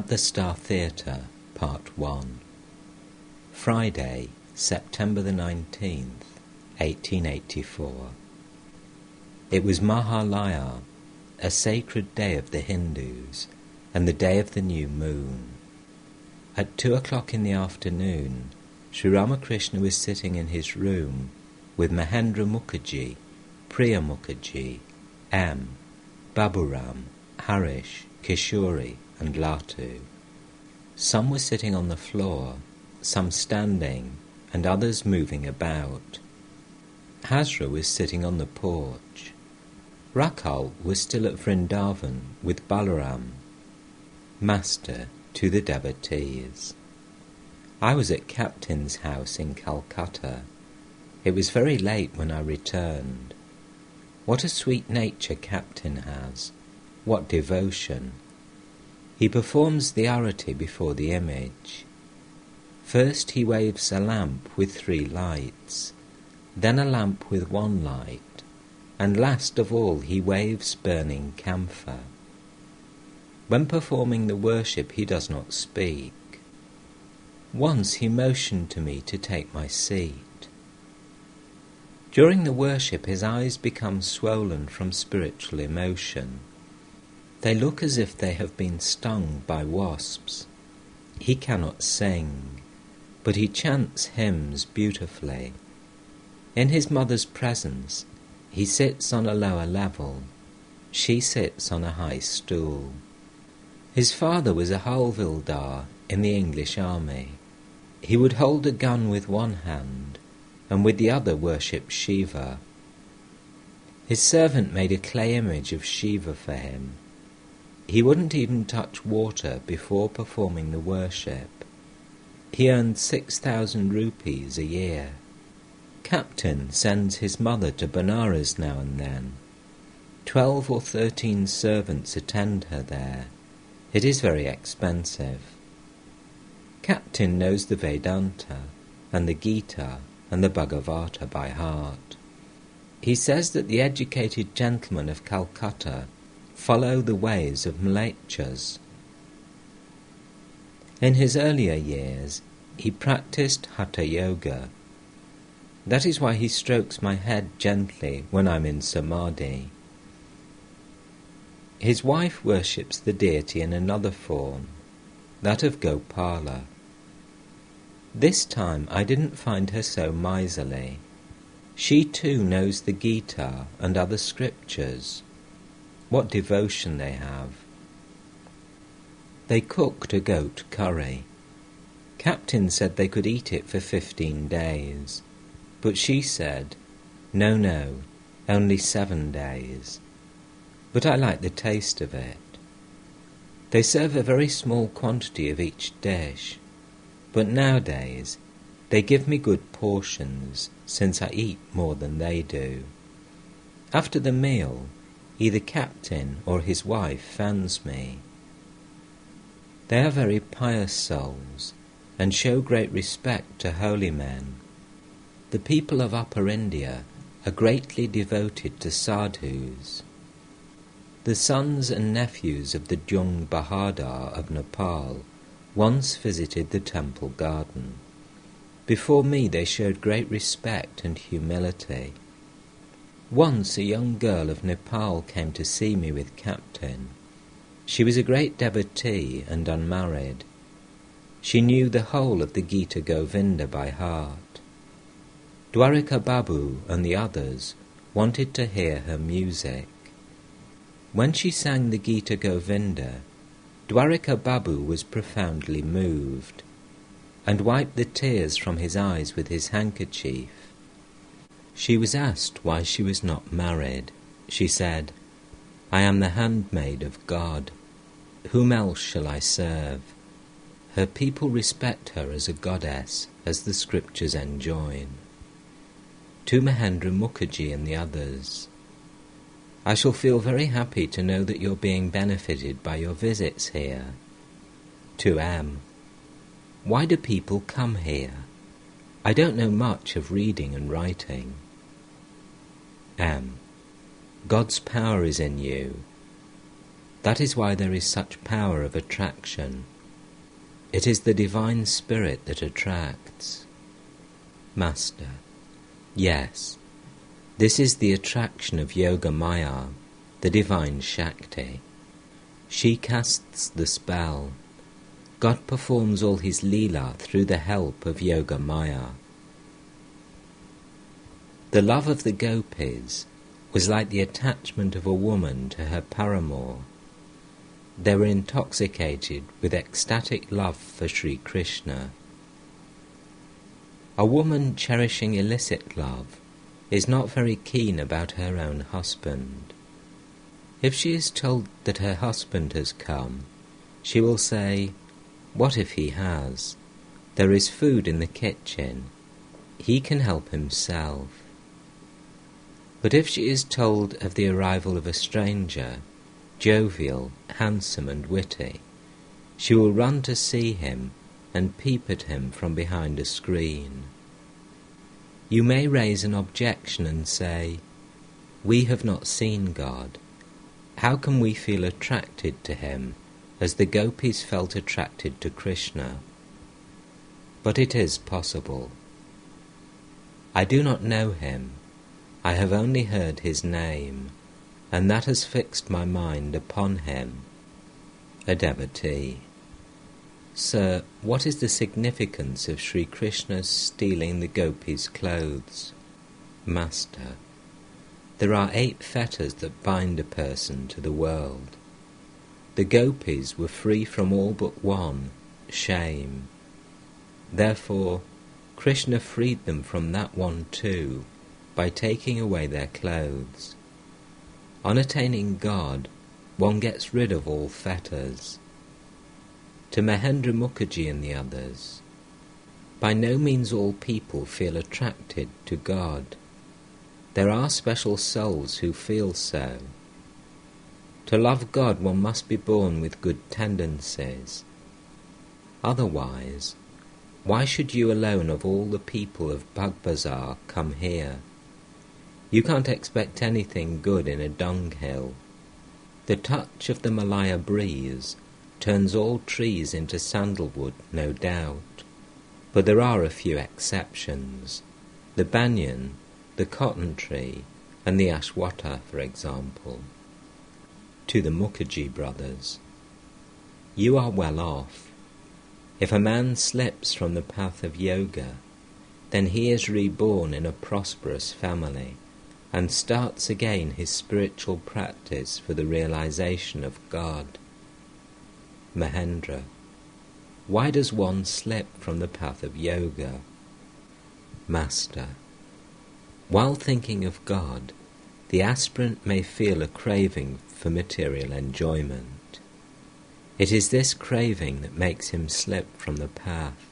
At the Star Theatre, Part 1. Friday, September the 19th, 1884. It was Mahalaya, a sacred day of the Hindus, and the day of the new moon. At 2 o'clock in the afternoon, Shri Ramakrishna was sitting in his room with Mahendra Mukherjee, Priya Mukherjee, M, Baburam, Harish, Kishori, and Latu. Some were sitting on the floor, some standing, and others moving about. Hazra was sitting on the porch. Rakhal was still at Vrindavan with Balaram. Master to the devotees. I was at Captain's house in Calcutta. It was very late when I returned. What a sweet nature Captain has! What devotion! He performs the arati before the image. First he waves a lamp with 3 lights, then a lamp with 1 light, and last of all he waves burning camphor. When performing the worship he does not speak. Once he motioned to me to take my seat. During the worship his eyes become swollen from spiritual emotion. They look as if they have been stung by wasps. He cannot sing, but he chants hymns beautifully. In his mother's presence, he sits on a lower level. She sits on a high stool. His father was a Havildar in the English army. He would hold a gun with one hand, and with the other worship Shiva. His servant made a clay image of Shiva for him. He wouldn't even touch water before performing the worship. He earned 6,000 rupees a year. Captain sends his mother to Benares now and then. 12 or 13 servants attend her there. It is very expensive. Captain knows the Vedanta and the Gita and the Bhagavata by heart. He says that the educated gentlemen of Calcutta follow the ways of Mlechas. In his earlier years, he practiced Hatha Yoga. That is why he strokes my head gently when I'm in Samadhi. His wife worships the deity in another form, that of Gopala. This time I didn't find her so miserly. She too knows the Gita and other scriptures. What devotion they have. They cooked a goat curry. Captain said they could eat it for 15 days, but she said, no, only 7 days. But I like the taste of it. They serve a very small quantity of each dish, but nowadays they give me good portions since I eat more than they do. After the meal, either Captain or his wife fans me. They are very pious souls and show great respect to holy men. The people of Upper India are greatly devoted to sadhus. The sons and nephews of the Jung Bahadar of Nepal once visited the temple garden. Before me they showed great respect and humility. Once a young girl of Nepal came to see me with Captain. She was a great devotee and unmarried. She knew the whole of the Gita Govinda by heart. Dwarika Babu and the others wanted to hear her music. When she sang the Gita Govinda, Dwarika Babu was profoundly moved, and wiped the tears from his eyes with his handkerchief. She was asked why she was not married. She said, "I am the handmaid of God. Whom else shall I serve?" Her people respect her as a goddess, as the scriptures enjoin. To Mahendra Mukherjee and the others, I shall feel very happy to know that you're being benefited by your visits here. To M, why do people come here? I don't know much of reading and writing. M, God's power is in you. That is why there is such power of attraction It is the divine spirit that attracts. Master: Yes, this is the attraction of Yoga Maya, the divine Shakti. She casts the spell. God performs all his Leela through the help of Yoga Maya. The love of the Gopis was like the attachment of a woman to her paramour. They were intoxicated with ecstatic love for Shri Krishna. A woman cherishing illicit love is not very keen about her own husband. If she is told that her husband has come, she will say, "What if he has? There is food in the kitchen. He can help himself." But if she is told of the arrival of a stranger, jovial, handsome and witty, she will run to see him and peep at him from behind a screen. You may raise an objection and say, "We have not seen God. How can we feel attracted to him as the Gopis felt attracted to Krishna?" But it is possible. I do not know him. I have only heard his name, and that has fixed my mind upon him. A devotee: Sir, what is the significance of Shri Krishna's stealing the Gopis' clothes? Master: There are 8 fetters that bind a person to the world. The Gopis were free from all but one, shame. Therefore, Krishna freed them from that one too, by taking away their clothes. On attaining God, one gets rid of all fetters. To Mahendra Mukherjee and the others, by no means all people feel attracted to God. There are special souls who feel so. To love God, one must be born with good tendencies. Otherwise, why should you alone of all the people of Bagbazar come here? You can't expect anything good in a dunghill. The touch of the Malaya breeze turns all trees into sandalwood, no doubt. But there are a few exceptions. The banyan, the cotton tree, and the ashwata, for example. To the Mukherjee brothers: You are well off. If a man slips from the path of yoga, then he is reborn in a prosperous family, and starts again his spiritual practice for the realization of God. Mahendra: Why does one slip from the path of yoga? Master: While thinking of God, the aspirant may feel a craving for material enjoyment. It is this craving that makes him slip from the path.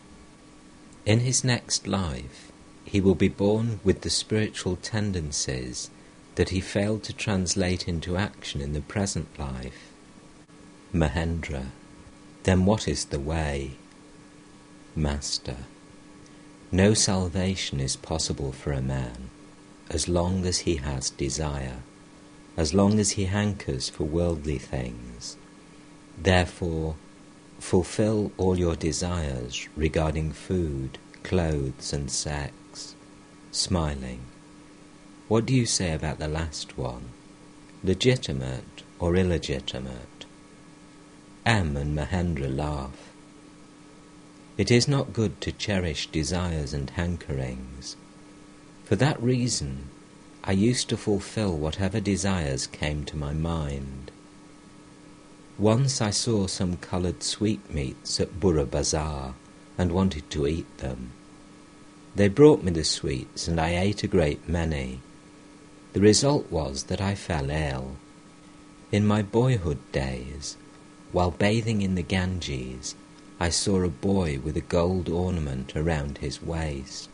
In his next life, he will be born with the spiritual tendencies that he failed to translate into action in the present life. Mahendra: Then what is the way? Master: No salvation is possible for a man as long as he has desire, as long as he hankers for worldly things. Therefore, fulfill all your desires regarding food, clothes and sex. Smiling: What do you say about the last one? Legitimate or illegitimate? M and Mahendra laugh. It is not good to cherish desires and hankerings. For that reason, I used to fulfill whatever desires came to my mind. Once I saw some coloured sweetmeats at Burra Bazaar and wanted to eat them. They brought me the sweets and I ate a great many. The result was that I fell ill. In my boyhood days, while bathing in the Ganges, I saw a boy with a gold ornament around his waist.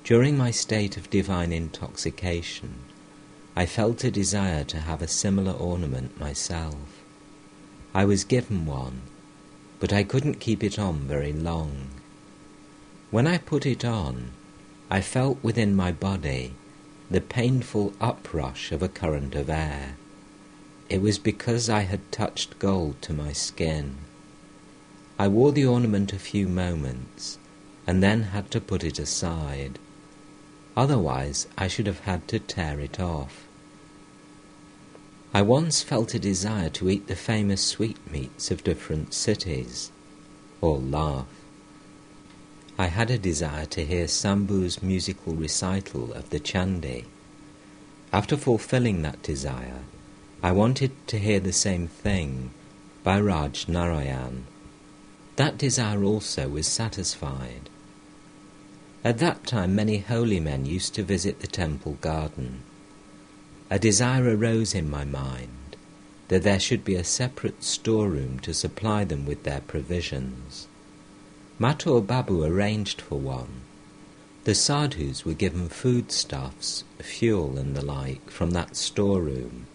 During my state of divine intoxication, I felt a desire to have a similar ornament myself. I was given one, but I couldn't keep it on very long. When I put it on, I felt within my body the painful uprush of a current of air. It was because I had touched gold to my skin. I wore the ornament a few moments and then had to put it aside. Otherwise, I should have had to tear it off. I once felt a desire to eat the famous sweetmeats of different cities, or laugh. I had a desire to hear Sambhu's musical recital of the Chandi. After fulfilling that desire, I wanted to hear the same thing by Raj Narayan. That desire also was satisfied. At that time many holy men used to visit the temple garden. A desire arose in my mind that there should be a separate storeroom to supply them with their provisions. Mathur Babu arranged for one. The sadhus were given foodstuffs, fuel and the like from that storeroom.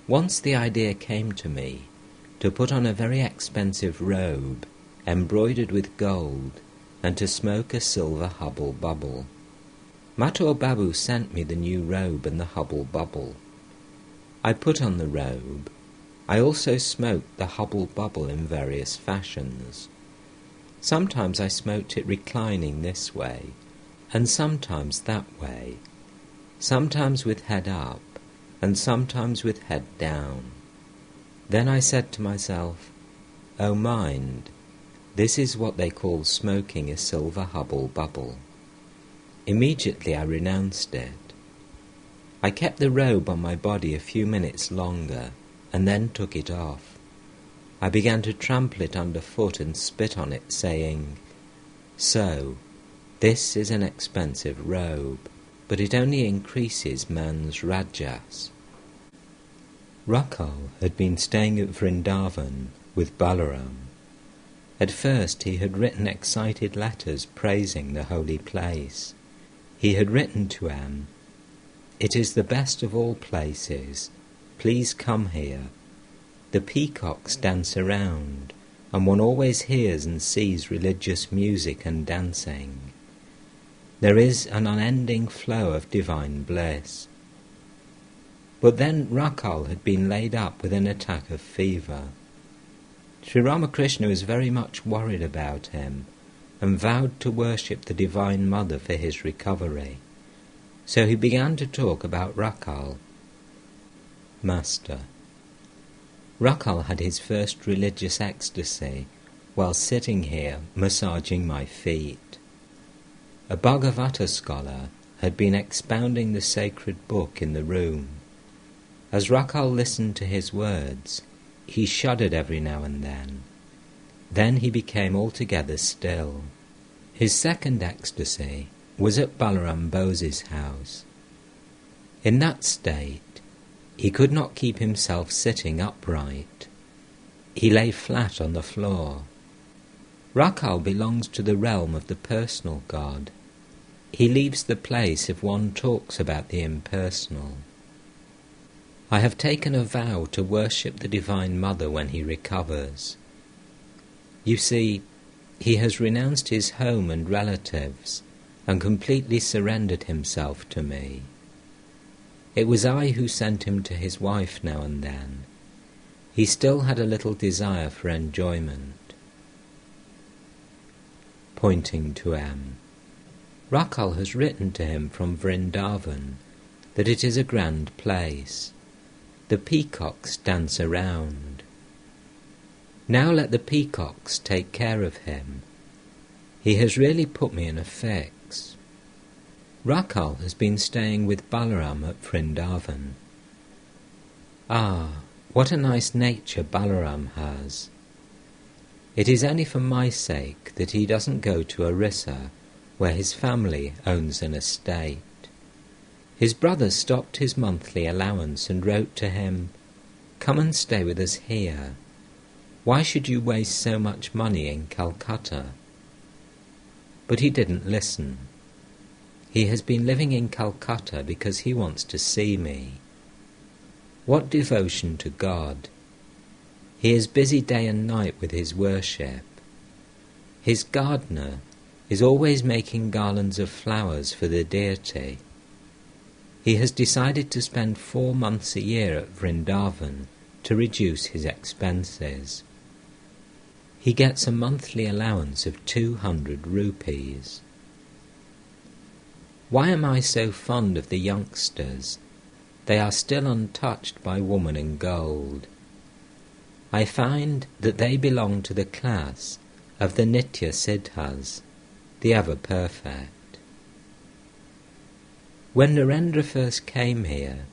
Once the idea came to me to put on a very expensive robe embroidered with gold and to smoke a silver hubble bubble. Mathur Babu sent me the new robe and the hubble bubble. I put on the robe. I also smoked the hubble bubble in various fashions. Sometimes I smoked it reclining this way, and sometimes that way, sometimes with head up, and sometimes with head down. Then I said to myself, "O mind, this is what they call smoking a silver hubble bubble." Immediately I renounced it. I kept the robe on my body a few minutes longer, and then took it off. I began to trample it underfoot and spit on it, saying, "So, this is an expensive robe, but it only increases man's rajas." Rakhal had been staying at Vrindavan with Balaram. At first he had written excited letters praising the holy place. He had written to M, "It is the best of all places. Please come here. The peacocks dance around, and one always hears and sees religious music and dancing. There is an unending flow of divine bliss." But then Rakhal had been laid up with an attack of fever. Shri Ramakrishna was very much worried about him and vowed to worship the Divine Mother for his recovery. So he began to talk about Rakhal. Master, Rakhal had his first religious ecstasy while sitting here massaging my feet. A Bhagavata scholar had been expounding the sacred book in the room. As Rakhal listened to his words, he shuddered every now and then. Then he became altogether still. His second ecstasy was at Balaram Bose's house. In that state, he could not keep himself sitting upright. He lay flat on the floor. Rakhal belongs to the realm of the personal God. He leaves the place if one talks about the impersonal. I have taken a vow to worship the Divine Mother when he recovers. You see, he has renounced his home and relatives and completely surrendered himself to me. It was I who sent him to his wife now and then. He still had a little desire for enjoyment. Pointing to M. Rakhal has written to him from Vrindavan that it is a grand place. The peacocks dance around. Now let the peacocks take care of him. He has really put me in a fix. Rakhal has been staying with Balaram at Vrindavan. Ah, what a nice nature Balaram has. It is only for my sake that he doesn't go to Orissa, where his family owns an estate. His brother stopped his monthly allowance and wrote to him, "Come and stay with us here. Why should you waste so much money in Calcutta?" But he didn't listen. He has been living in Calcutta because he wants to see me. What devotion to God! He is busy day and night with his worship. His gardener is always making garlands of flowers for the deity. He has decided to spend 4 months a year at Vrindavan to reduce his expenses. He gets a monthly allowance of 200 rupees. Why am I so fond of the youngsters? They are still untouched by woman and gold. I find that they belong to the class of the Nitya Siddhas, the ever-perfect. When Narendra first came here,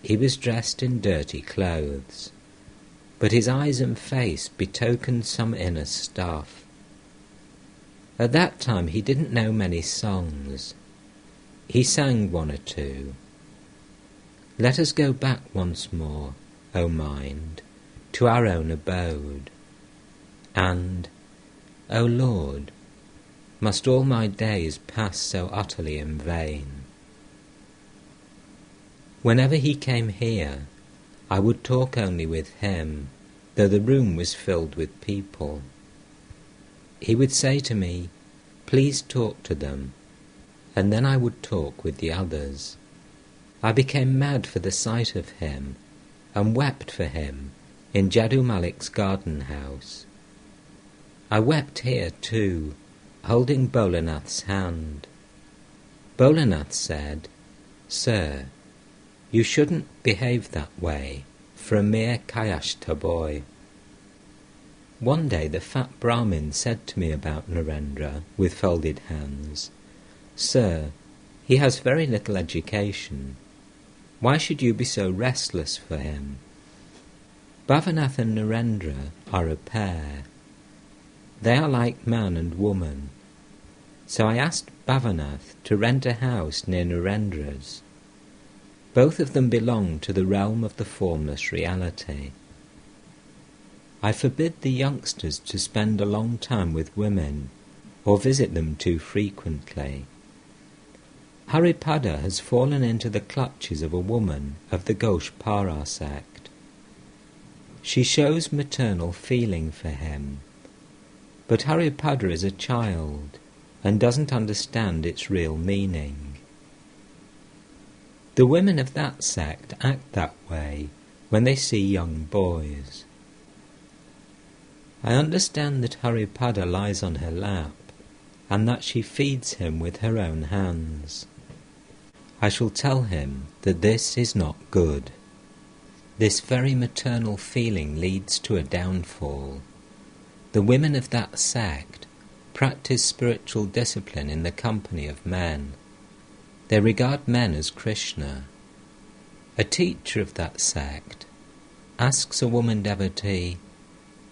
he was dressed in dirty clothes, but his eyes and face betokened some inner stuff. At that time he didn't know many songs. He sang one or two. Let us go back once more, O mind, to our own abode. And, O Lord, must all my days pass so utterly in vain? Whenever he came here, I would talk only with him, though the room was filled with people. He would say to me, "Please talk to them," and then I would talk with the others. I became mad for the sight of him, and wept for him in Jadu Malik's garden house. I wept here too, holding Bholanath's hand. Bholanath said, "Sir, you shouldn't behave that way for a mere Kayashta boy." One day the fat Brahmin said to me about Narendra with folded hands, "Sir, he has very little education. Why should you be so restless for him?" Bhavanath and Narendra are a pair. They are like man and woman. So I asked Bhavanath to rent a house near Narendra's. Both of them belong to the realm of the formless reality. I forbid the youngsters to spend a long time with women or visit them too frequently. Haripada has fallen into the clutches of a woman of the Ghoshpara sect. She shows maternal feeling for him, but Haripada is a child and doesn't understand its real meaning. The women of that sect act that way when they see young boys. I understand that Haripada lies on her lap, and that she feeds him with her own hands. I shall tell him that this is not good. This very maternal feeling leads to a downfall. The women of that sect practice spiritual discipline in the company of men. They regard men as Krishna. A teacher of that sect asks a woman devotee,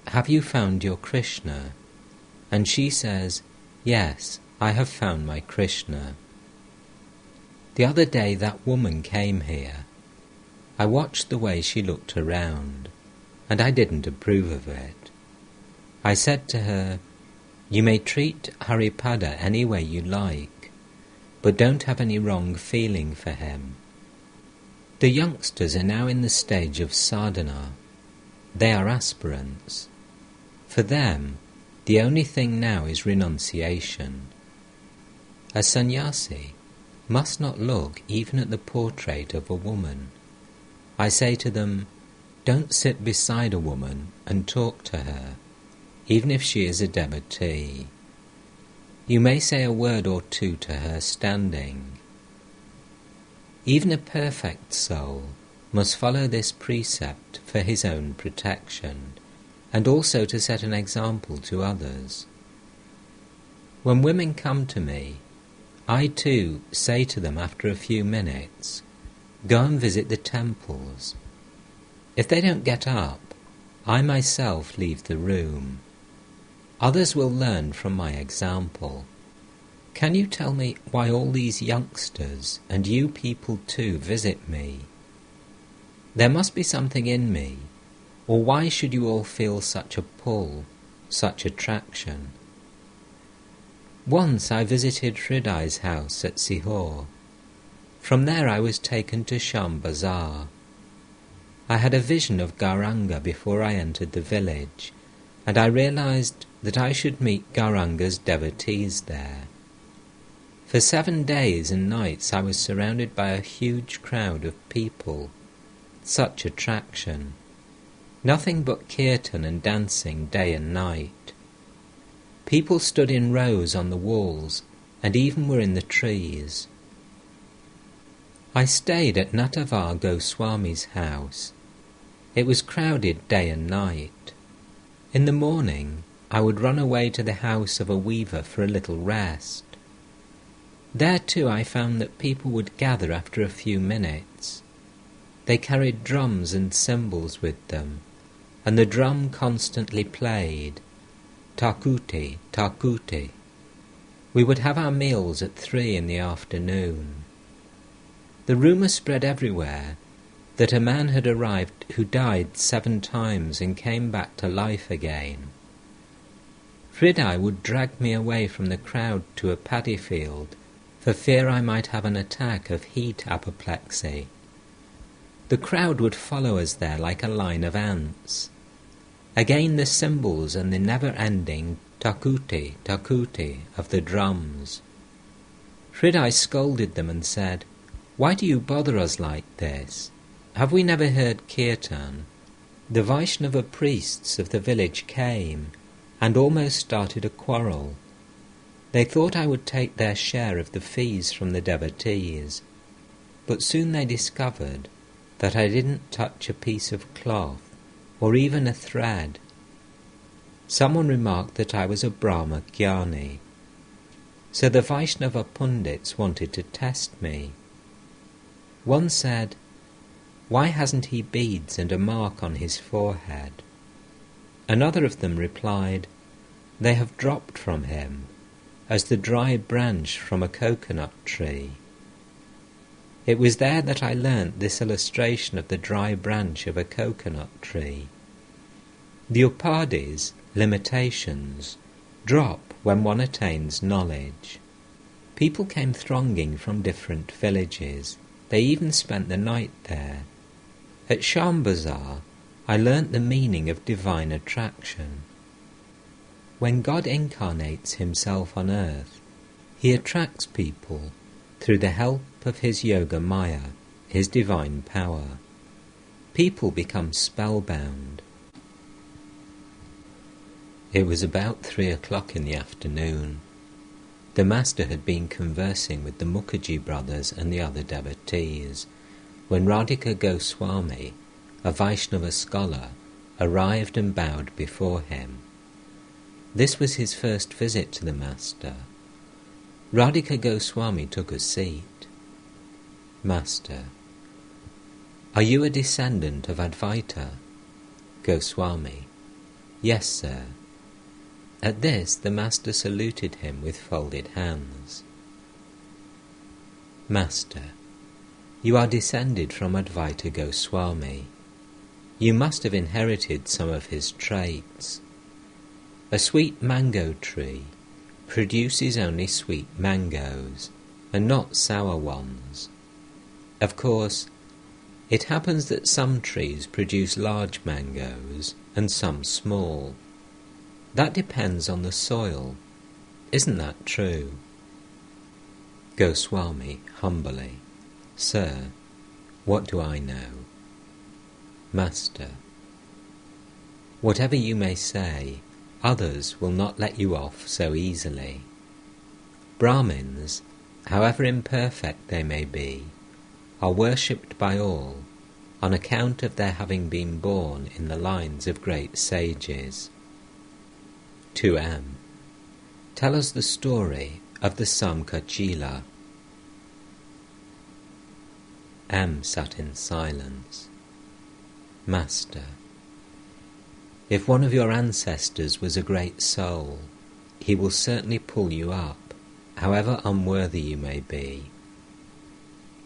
"Have you found your Krishna?" And she says, "Yes, I have found my Krishna." The other day that woman came here. I watched the way she looked around, and I didn't approve of it. I said to her, "You may treat Haripada any way you like, but don't have any wrong feeling for him." The youngsters are now in the stage of sadhana. They are aspirants. For them, the only thing now is renunciation. A sannyasi must not look even at the portrait of a woman. I say to them, don't sit beside a woman and talk to her, even if she is a devotee. You may say a word or two to her standing. Even a perfect soul must follow this precept for his own protection, and also to set an example to others. When women come to me, I too say to them after a few minutes, "Go and visit the temples." If they don't get up, I myself leave the room. Others will learn from my example. Can you tell me why all these youngsters, and you people too, visit me? There must be something in me, or why should you all feel such a pull, such attraction? Once I visited Hriday's house at Sihor. From there I was taken to Sham Bazar. I had a vision of Gauranga before I entered the village, and I realized that I should meet Gauranga's devotees there. For 7 days and nights I was surrounded by a huge crowd of people. Such attraction. Nothing but kirtan and dancing day and night. People stood in rows on the walls and even were in the trees. I stayed at Natavar Goswami's house. It was crowded day and night. In the morning, I would run away to the house of a weaver for a little rest. There too I found that people would gather after a few minutes. They carried drums and cymbals with them, and the drum constantly played, Takuti, Takuti. We would have our meals at 3 in the afternoon. The rumour spread everywhere that a man had arrived who died 7 times and came back to life again. Hridai would drag me away from the crowd to a paddy field for fear I might have an attack of heat apoplexy. The crowd would follow us there like a line of ants. Again the cymbals and the never-ending takuti, takuti of the drums. Hridai scolded them and said, "Why do you bother us like this? Have we never heard kirtan?" The Vaishnava priests of the village came and almost started a quarrel. They thought I would take their share of the fees from the devotees, but soon they discovered that I didn't touch a piece of cloth or even a thread. Someone remarked that I was a Brahma Jnani. So the Vaishnava pundits wanted to test me. One said, "Why hasn't he beads and a mark on his forehead?" Another of them replied, "They have dropped from him, as the dry branch from a coconut tree." It was there that I learnt this illustration of the dry branch of a coconut tree. The upadhis, limitations, drop when one attains knowledge. People came thronging from different villages. They even spent the night there. At Shambazar, I learnt the meaning of divine attraction. When God incarnates himself on earth, he attracts people through the help of his yoga maya, his divine power. People become spellbound. It was about 3 o'clock in the afternoon. The master had been conversing with the Mukherjee brothers and the other devotees when Radhika Goswami, a Vaishnava scholar, arrived and bowed before him. This was his first visit to the master. Radhika Goswami took a seat. Master: "Are you a descendant of Advaita?" Goswami: "Yes, sir." At this the master saluted him with folded hands. Master: "You are descended from Advaita Goswami. You must have inherited some of his traits. A sweet mango tree produces only sweet mangoes, and not sour ones. Of course, it happens that some trees produce large mangoes and some small. That depends on the soil. Isn't that true?" Goswami humbly: "Sir, what do I know?" Master: "Whatever you may say, others will not let you off so easily. Brahmins, however imperfect they may be, are worshipped by all on account of their having been born in the lines of great sages." 2M. Tell us the story of the Samkachila. M sat in silence. Master: "If one of your ancestors was a great soul, he will certainly pull you up, however unworthy you may be.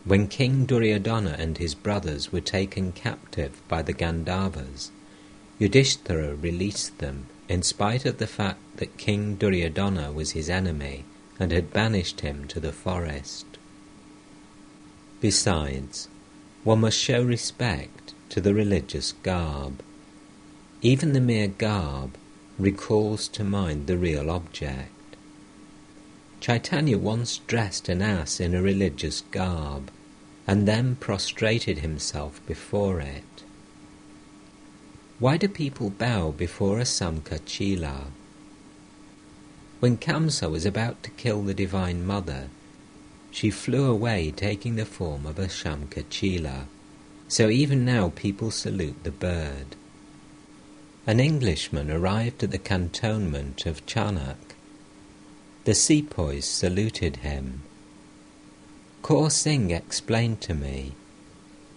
When King Duryodhana and his brothers were taken captive by the Gandharvas, Yudhishthira released them in spite of the fact that King Duryodhana was his enemy and had banished him to the forest. Besides, one must show respect to the religious garb. Even the mere garb recalls to mind the real object. Chaitanya once dressed an ass in a religious garb and then prostrated himself before it. Why do people bow before a Samkachila? When Kamsa was about to kill the Divine Mother, she flew away taking the form of a Shamkachila, so even now people salute the bird. An Englishman arrived at the cantonment of Chanak. The sepoys saluted him. Kaur Singh explained to me,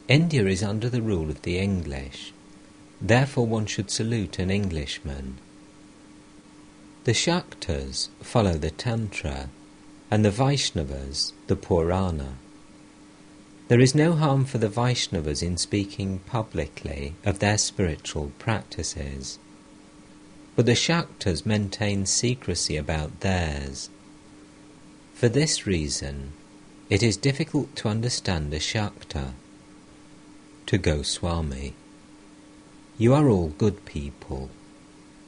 India is under the rule of the English, therefore one should salute an Englishman. The Shaktas follow the Tantra, and the Vaishnavas the Purana. There is no harm for the Vaishnavas in speaking publicly of their spiritual practices, but the Shaktas maintain secrecy about theirs. For this reason, it is difficult to understand a Shakta. To Goswami, you are all good people.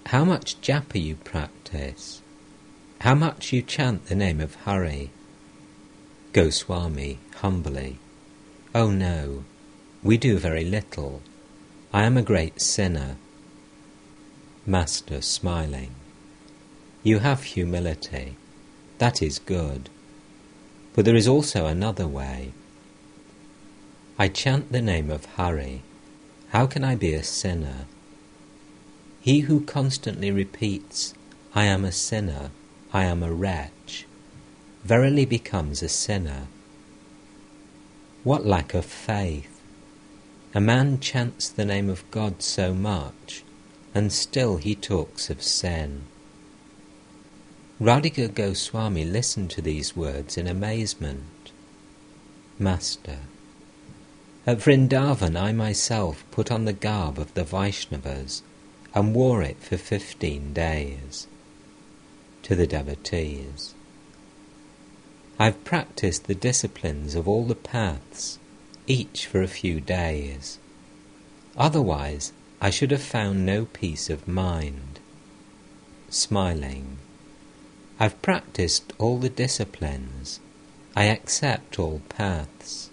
How much japa you practice? How much you chant the name of Hari? Goswami, humbly, oh no, we do very little. I am a great sinner. Master, smiling, you have humility. That is good. But there is also another way. I chant the name of Hari. How can I be a sinner? He who constantly repeats, I am a sinner, I am a wretch, verily becomes a sinner. What lack of faith! A man chants the name of God so much, and still he talks of sin. Radhika Goswami listened to these words in amazement. Master, at Vrindavan I myself put on the garb of the Vaishnavas and wore it for 15 days. To the devotees, I've practiced the disciplines of all the paths, each for a few days. Otherwise I should have found no peace of mind. Smiling, I've practiced all the disciplines. I accept all paths.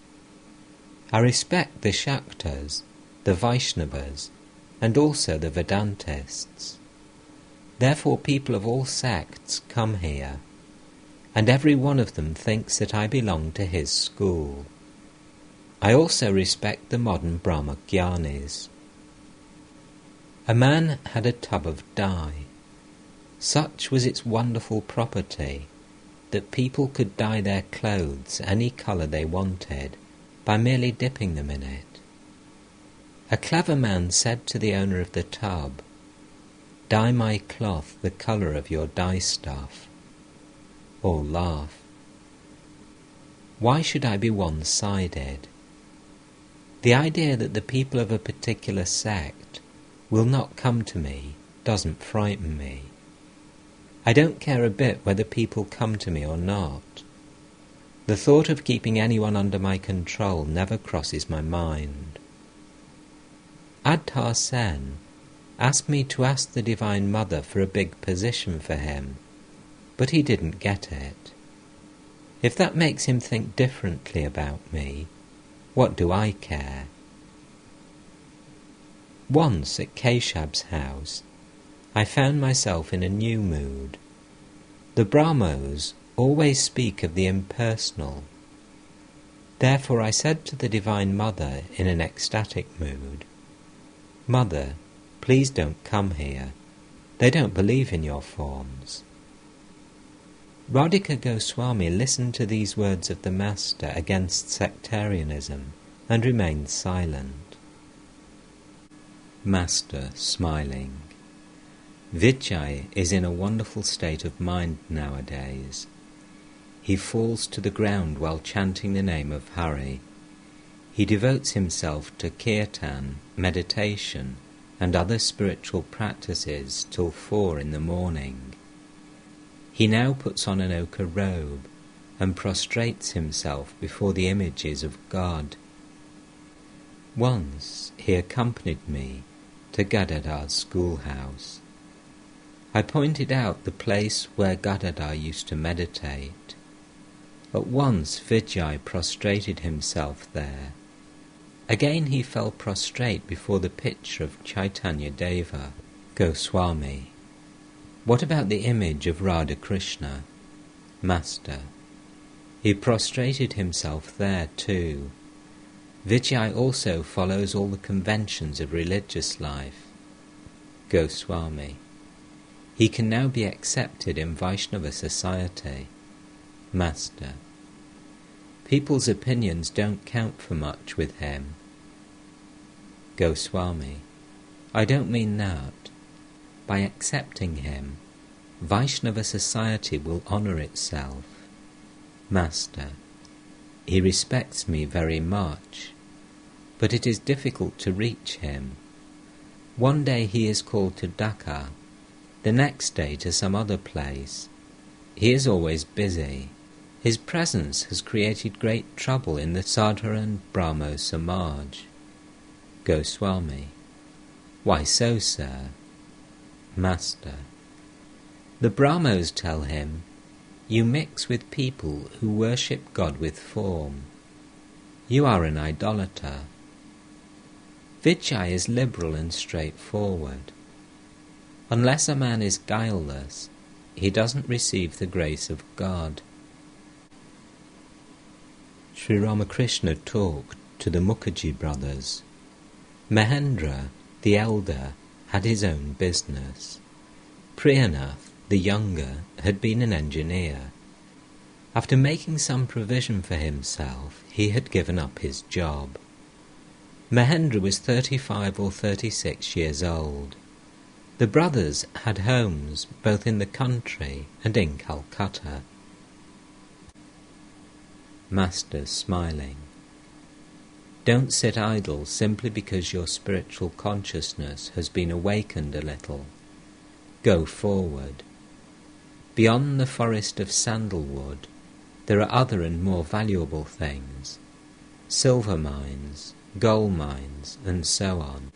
I respect the Shaktas, the Vaishnavas, and also the Vedantists. Therefore people of all sects come here, and every one of them thinks that I belong to his school. I also respect the modern Brahmagyanis. A man had a tub of dye. Such was its wonderful property that people could dye their clothes any colour they wanted by merely dipping them in it. A clever man said to the owner of the tub, "Dye my cloth the colour of your dye stuff." All laugh. Why should I be one-sided? The idea that the people of a particular sect will not come to me doesn't frighten me. I don't care a bit whether people come to me or not. The thought of keeping anyone under my control never crosses my mind. Adhar Sen asked me to ask the Divine Mother for a big position for him, but he didn't get it. If that makes him think differently about me, what do I care? Once at Keshab's house, I found myself in a new mood. The Brahmos always speak of the impersonal. Therefore I said to the Divine Mother in an ecstatic mood, "Mother, please don't come here. They don't believe in your forms." Radhika Goswami listened to these words of the Master against sectarianism and remained silent. Master, smiling, Vijay is in a wonderful state of mind nowadays. He falls to the ground while chanting the name of Hari. He devotes himself to kirtan, meditation, and other spiritual practices till 4 in the morning. He now puts on an ochre robe and prostrates himself before the images of God. Once he accompanied me to Gadadar's schoolhouse. I pointed out the place where Gadadhar used to meditate. At once Vijay prostrated himself there. Again he fell prostrate before the picture of Chaitanya Deva. Goswami, What about the image of Radha-Krishna? Master. He prostrated himself there too. Vijay also follows all the conventions of religious life. Goswami. He can now be accepted in Vaishnava society. Master. People's opinions don't count for much with him. Goswami. I don't mean that. By accepting him, Vaishnava society will honour itself. Master. He respects me very much, but it is difficult to reach him. One day he is called to Dhaka, the next day to some other place. He is always busy. His presence has created great trouble in the Sadharan Brahmo Samaj. Goswami. Why so, sir? Master. The Brahmos tell him, you mix with people who worship God with form. You are an idolater. Vijay is liberal and straightforward. Unless a man is guileless, he doesn't receive the grace of God. Shri Ramakrishna talked to the Mukherjee brothers. Mahendra, the elder, had his own business. Priyanath, the younger, had been an engineer. After making some provision for himself, he had given up his job. Mahendra was 35 or 36 years old. The brothers had homes both in the country and in Calcutta. Master, smiling. Don't sit idle simply because your spiritual consciousness has been awakened a little. Go forward. Beyond the forest of sandalwood, there are other and more valuable things. Silver mines, gold mines, and so on.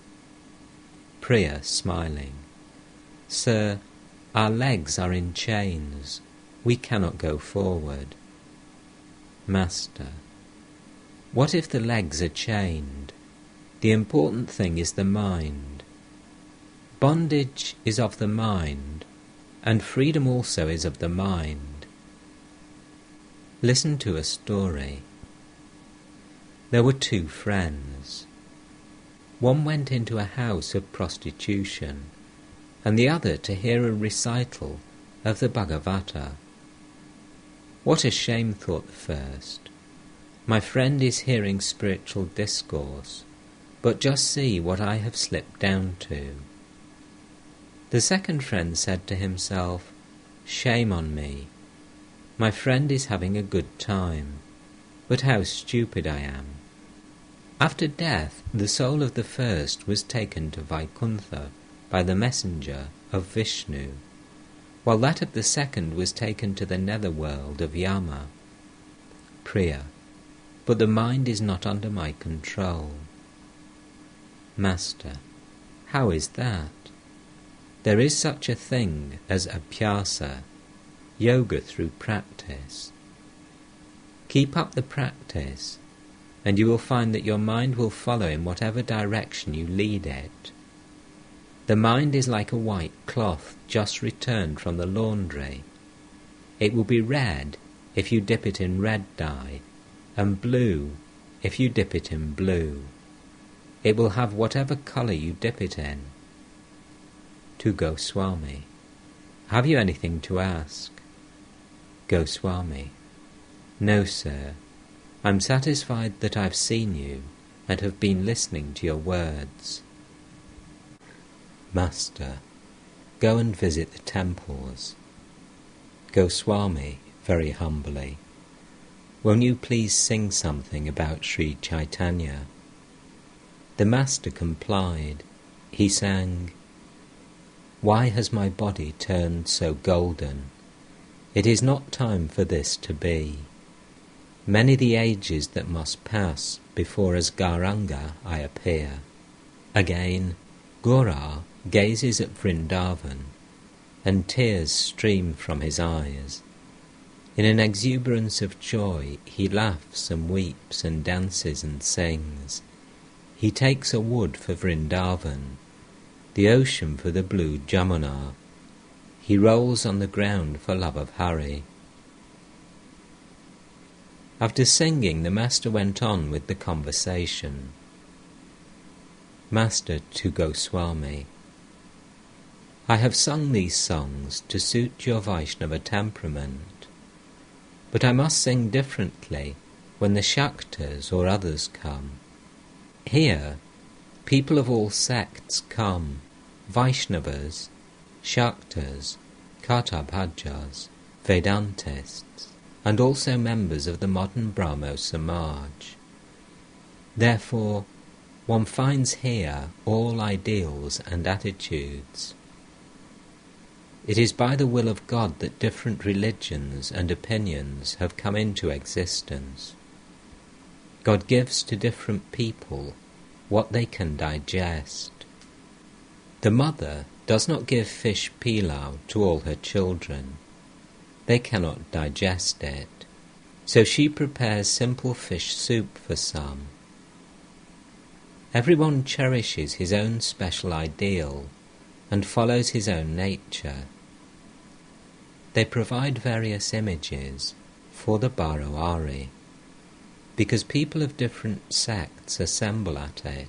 Priya, smiling. Sir, our legs are in chains. We cannot go forward. Master. What if the legs are chained? The important thing is the mind. Bondage is of the mind, and freedom also is of the mind. Listen to a story. There were two friends. One went into a house of prostitution, and the other to hear a recital of the Bhagavata. What a shame, thought the first. My friend is hearing spiritual discourse, but just see what I have slipped down to. The second friend said to himself, shame on me. My friend is having a good time, but how stupid I am. After death, the soul of the first was taken to Vaikuntha by the messenger of Vishnu, while that of the second was taken to the netherworld of Yama. Priya. But the mind is not under my control. Master. How is that? There is such a thing as abhyasa, yoga through practice. Keep up the practice, and you will find that your mind will follow in whatever direction you lead it. The mind is like a white cloth just returned from the laundry. It will be red if you dip it in red dye, and blue if you dip it in blue. It will have whatever colour you dip it in. To Goswami. Have you anything to ask? Goswami. No, sir. I'm satisfied that I've seen you and have been listening to your words. Master. Go and visit the temples. Goswami, very humbly. Won't you please sing something about Sri Chaitanya? The master complied. He sang, Why has my body turned so golden? It is not time for this to be. Many the ages that must pass before as Gauranga I appear. Again, Gaura gazes at Vrindavan, and tears stream from his eyes. In an exuberance of joy he laughs and weeps and dances and sings. He takes a wood for Vrindavan, the ocean for the blue Jamuna. he rolls on the ground for love of Hari. After singing, the master went on with the conversation. Master to Goswami: I have sung these songs to suit your Vaishnava temperament, but I must sing differently when the Shaktas or others come. Here, people of all sects come, Vaishnavas, Shaktas, Kathabhajas, Vedantists, and also members of the modern Brahmo Samaj. Therefore, one finds here all ideals and attitudes. It is by the will of God that different religions and opinions have come into existence. God gives to different people what they can digest. The mother does not give fish pilau to all her children. They cannot digest it, so she prepares simple fish soup for some. Everyone cherishes his own special ideal and follows his own nature. They provide various images for the Baroari, because people of different sects assemble at it.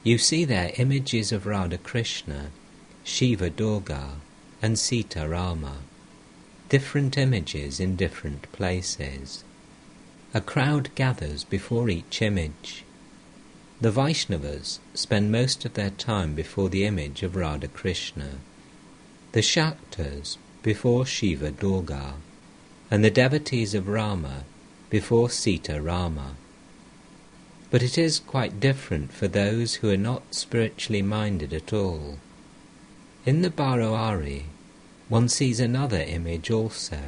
You see there images of Radha Krishna, Shiva Durga, and Sita Rama, different images in different places. A crowd gathers before each image. The Vaishnavas spend most of their time before the image of Radha Krishna, the Shaktas before Shiva Durga, and the devotees of Rama before Sita Rama. But it is quite different for those who are not spiritually minded at all. In the Baroari, one sees another image also,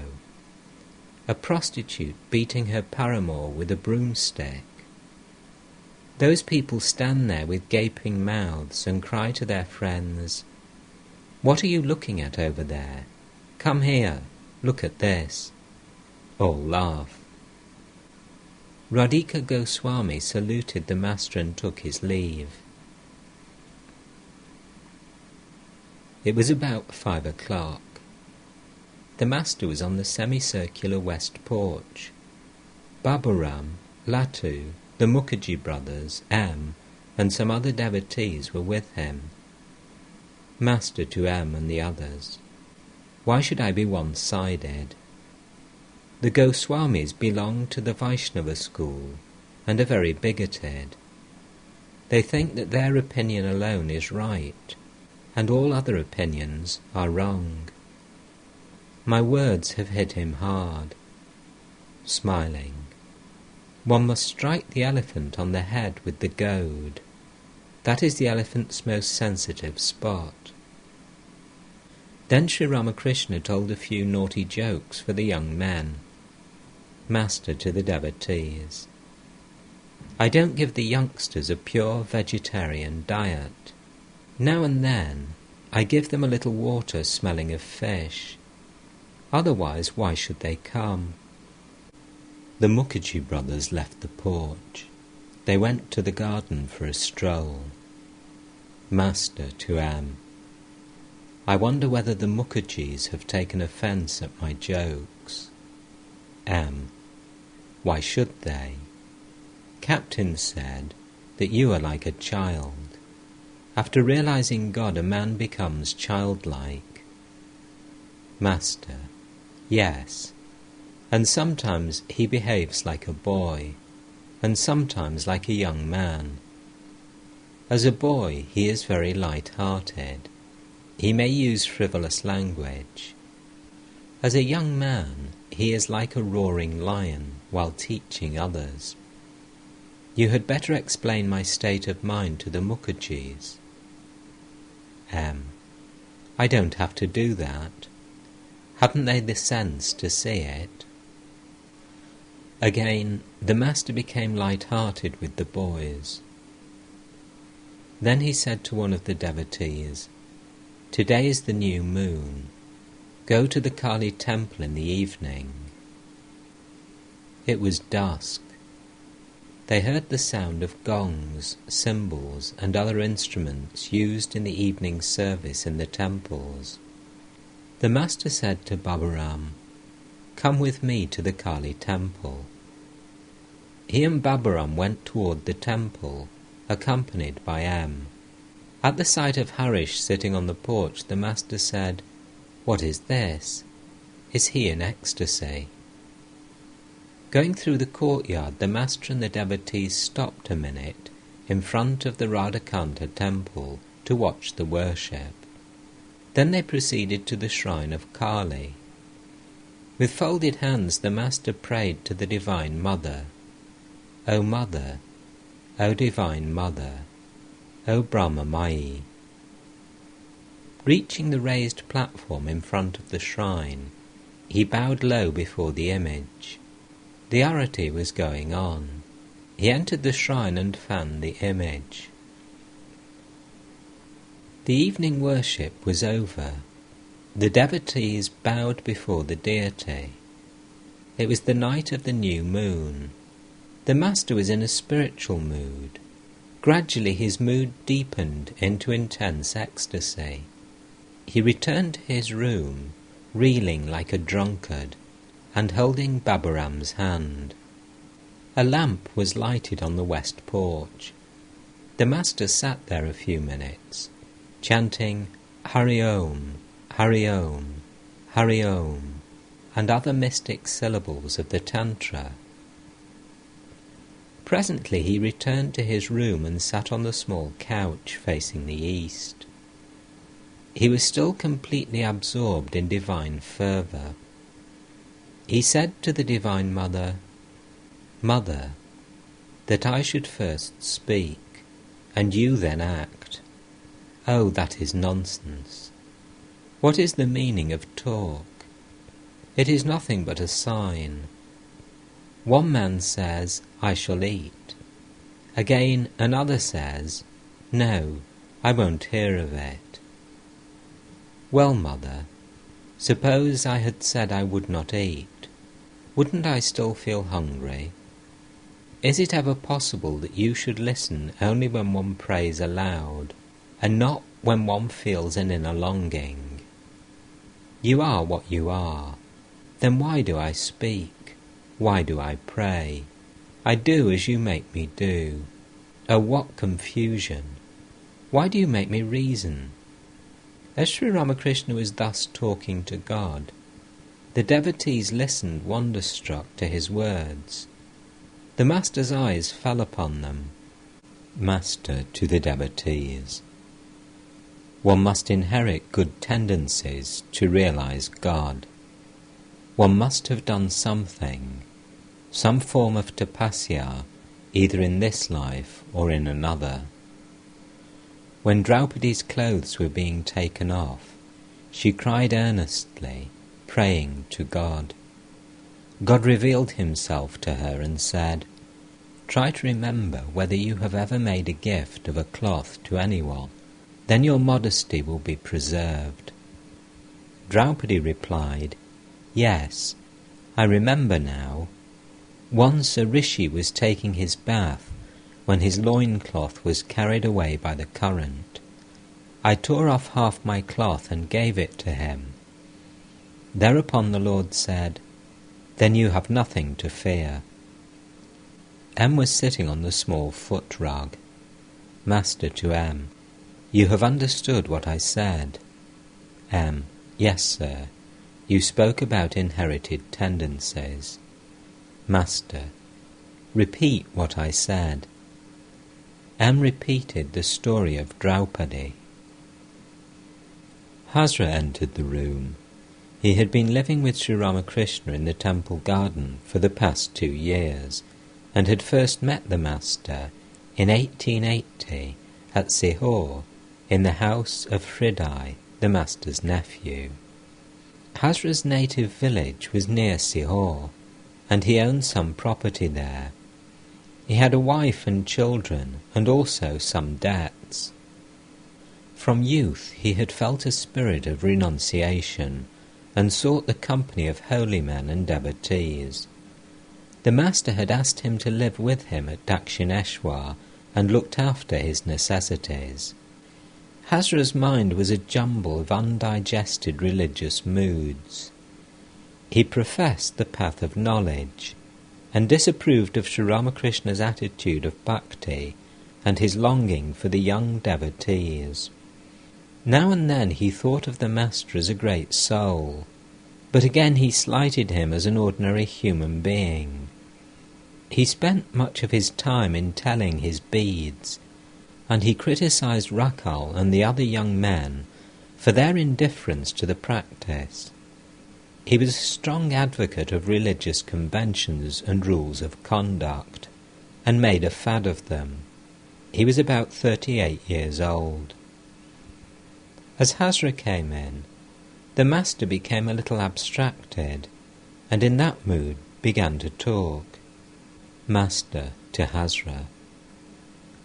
a prostitute beating her paramour with a broomstick. Those people stand there with gaping mouths and cry to their friends, "What are you looking at over there? Come here, look at this." All laugh. Radhika Goswami saluted the master and took his leave. It was about 5 o'clock. The master was on the semicircular west porch. Baburam, Latu, the Mukherjee brothers, M, and some other devotees were with him. Master to M and the others: Why should I be one-sided? The Goswamis belong to the Vaishnava school and are very bigoted. They think that their opinion alone is right, and all other opinions are wrong. My words have hit him hard. Smiling: One must strike the elephant on the head with the goad. That is the elephant's most sensitive spot. Then Shri Ramakrishna told a few naughty jokes for the young men. Master to the devotees: I don't give the youngsters a pure vegetarian diet. Now and then I give them a little water smelling of fish. Otherwise, why should they come? The Mukherjee brothers left the porch. They went to the garden for a stroll. Master to M: I wonder whether the Mukherjees have taken offence at my jokes. M: Why should they? Captain said that you are like a child. After realizing God, a man becomes childlike. Master: Yes, and sometimes he behaves like a boy, and sometimes like a young man. As a boy he is very light-hearted. He may use frivolous language. As a young man he is like a roaring lion while teaching others. You had better explain my state of mind to the Mukherjees. M: I don't have to do that. Haven't they the sense to see it? Again, the master became light-hearted with the boys. Then he said to one of the devotees, Today is the new moon. Go to the Kali temple in the evening. It was dusk. They heard the sound of gongs, cymbals, and other instruments used in the evening service in the temples. The master said to Baburam, "Come with me to the Kali temple." He and Baburam went toward the temple, accompanied by M. At the sight of Harish sitting on the porch, the master said, "What is this? Is he in ecstasy?" Going through the courtyard, the master and the devotees stopped a minute in front of the Radhakanta temple to watch the worship. Then they proceeded to the shrine of Kali. With folded hands, the master prayed to the Divine Mother. "O Mother, O Divine Mother, O Brahma Mayi." Reaching the raised platform in front of the shrine, he bowed low before the image. The arati was going on. He entered the shrine and fanned the image. The evening worship was over. The devotees bowed before the deity. It was the night of the new moon. The master was in a spiritual mood. Gradually his mood deepened into intense ecstasy. He returned to his room, reeling like a drunkard, and holding Baburam's hand. A lamp was lighted on the west porch. The master sat there a few minutes, chanting Hari Om, Hari Om, Hari Om, and other mystic syllables of the Tantra. Presently he returned to his room and sat on the small couch facing the east. He was still completely absorbed in divine fervour. He said to the Divine Mother, "Mother, that I should first speak, and you then act. Oh, that is nonsense. What is the meaning of talk? It is nothing but a sign. One man says, 'I shall eat.' Again another says, 'No, I won't hear of it.' Well, Mother, suppose I had said I would not eat. Wouldn't I still feel hungry? Is it ever possible that you should listen only when one prays aloud, and not when one feels an inner longing? You are what you are. Then why do I speak? Why do I pray? I do as you make me do. Oh, what confusion! Why do you make me reason?" As Shri Ramakrishna was thus talking to God, the devotees listened wonderstruck to his words. The master's eyes fell upon them. Master to the devotees: "One must inherit good tendencies to realize God. One must have done something, some form of tapasya, either in this life or in another. When Draupadi's clothes were being taken off, she cried earnestly, praying to God. God revealed himself to her and said, 'Try to remember whether you have ever made a gift of a cloth to anyone. Then your modesty will be preserved.' Draupadi replied, 'Yes, I remember now. Once a rishi was taking his bath when his loincloth was carried away by the current. I tore off half my cloth and gave it to him. Thereupon the Lord said, 'Then you have nothing to fear.'" M was sitting on the small foot rug. Master to M: "You have understood what I said?" M: "Yes, sir. You spoke about inherited tendencies." Master: "Repeat what I said." M repeated the story of Draupadi. Hasra entered the room. He had been living with Sri Ramakrishna in the temple garden for the past 2 years, and had first met the master in 1880 at Sihor, in the house of Hriday, the master's nephew. Hasra's native village was near Sihor, and he owned some property there. He had a wife and children, and also some debts. From youth he had felt a spirit of renunciation, and sought the company of holy men and devotees. The master had asked him to live with him at Dakshineshwar, and looked after his necessities. Hasra's mind was a jumble of undigested religious moods. He professed the path of knowledge, and disapproved of Sri Ramakrishna's attitude of bhakti and his longing for the young devotees. Now and then he thought of the Master as a great soul, but again he slighted him as an ordinary human being. He spent much of his time in telling his beads, and he criticised Rakal and the other young men for their indifference to the practice. He was a strong advocate of religious conventions and rules of conduct, and made a fad of them. He was about 38 years old. As Hasra came in, the Master became a little abstracted, and in that mood began to talk. Master to Hasra: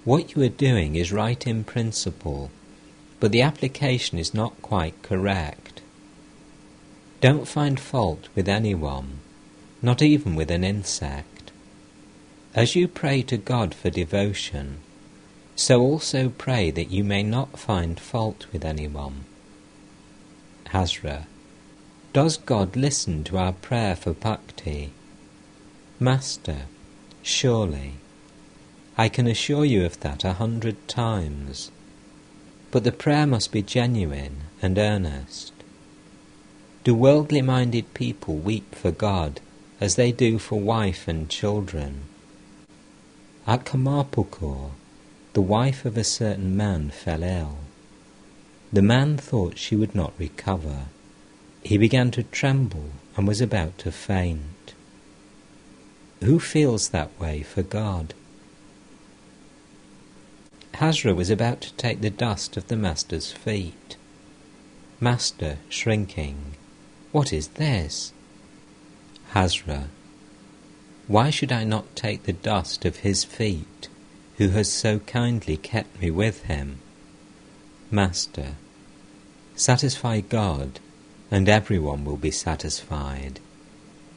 what you are doing is right in principle, but the application is not quite correct. Don't find fault with anyone, not even with an insect. As you pray to God for devotion, so also pray that you may not find fault with anyone. Hasra: does God listen to our prayer for bhakti? Master: surely. I can assure you of that 100 times. But the prayer must be genuine and earnest. Do worldly-minded people weep for God as they do for wife and children? At Kamarpukur, the wife of a certain man fell ill. The man thought she would not recover. He began to tremble and was about to faint. Who feels that way for God? Hasra was about to take the dust of the Master's feet. Master, shrinking: what is this? Hasra: why should I not take the dust of his feet, who has so kindly kept me with him? Master: satisfy God, and everyone will be satisfied.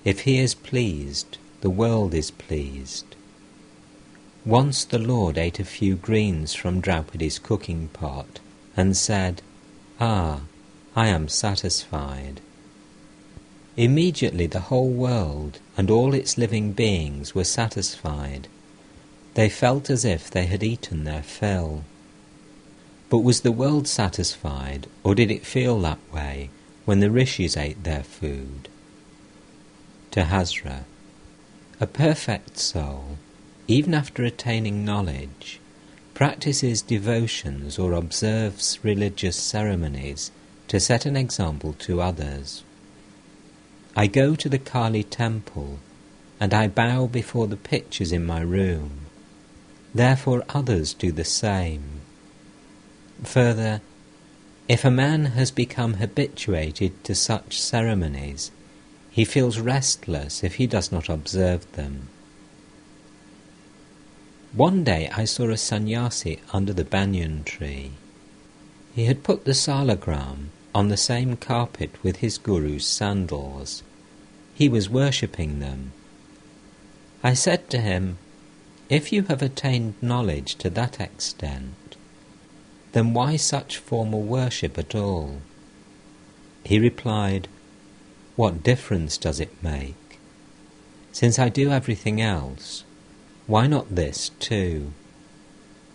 If he is pleased, the world is pleased. Once the Lord ate a few greens from Draupadi's cooking pot and said, "Ah, I am satisfied." Immediately the whole world and all its living beings were satisfied. They felt as if they had eaten their fill. But was the world satisfied, or did it feel that way when the rishis ate their food? To Hasra: a perfect soul, even after attaining knowledge, practices devotions or observes religious ceremonies to set an example to others. I go to the Kali temple, and I bow before the pictures in my room. Therefore others do the same. Further, if a man has become habituated to such ceremonies, he feels restless if he does not observe them. One day I saw a sannyasi under the banyan tree. He had put the salagram on the same carpet with his guru's sandals. He was worshipping them. I said to him, "If you have attained knowledge to that extent, then why such formal worship at all?" He replied, "What difference does it make? Since I do everything else, why not this too?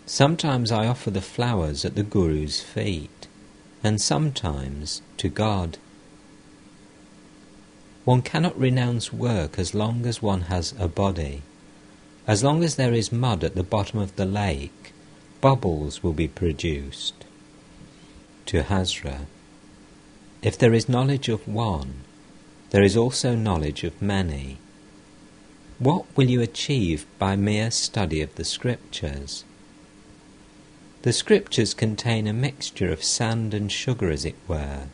Sometimes I offer the flowers at the Guru's feet, and sometimes to God." One cannot renounce work as long as one has a body. As long as there is mud at the bottom of the lake, bubbles will be produced. To Hasra: if there is knowledge of one, there is also knowledge of many. What will you achieve by mere study of the scriptures? The scriptures contain a mixture of sand and sugar, as it were.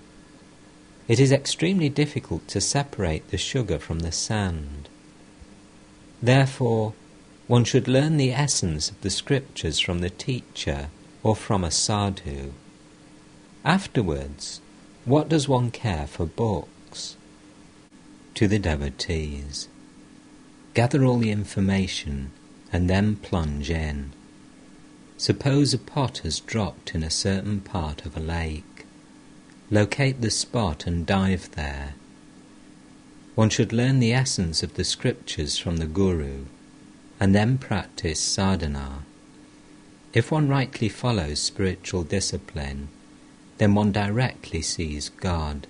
It is extremely difficult to separate the sugar from the sand. Therefore, one should learn the essence of the scriptures from the teacher or from a sadhu. Afterwards, what does one care for books? To the devotees: gather all the information and then plunge in. Suppose a pot has dropped in a certain part of a lake. Locate the spot and dive there. One should learn the essence of the scriptures from the Guru, and then practice sadhana. If one rightly follows spiritual discipline, then one directly sees God.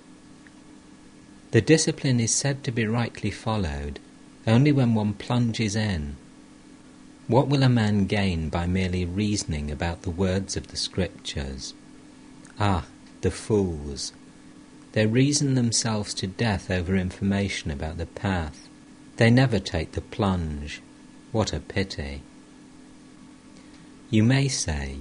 The discipline is said to be rightly followed only when one plunges in. What will a man gain by merely reasoning about the words of the scriptures? Ah, the fools! They reason themselves to death over information about the path. They never take the plunge. What a pity! You may say,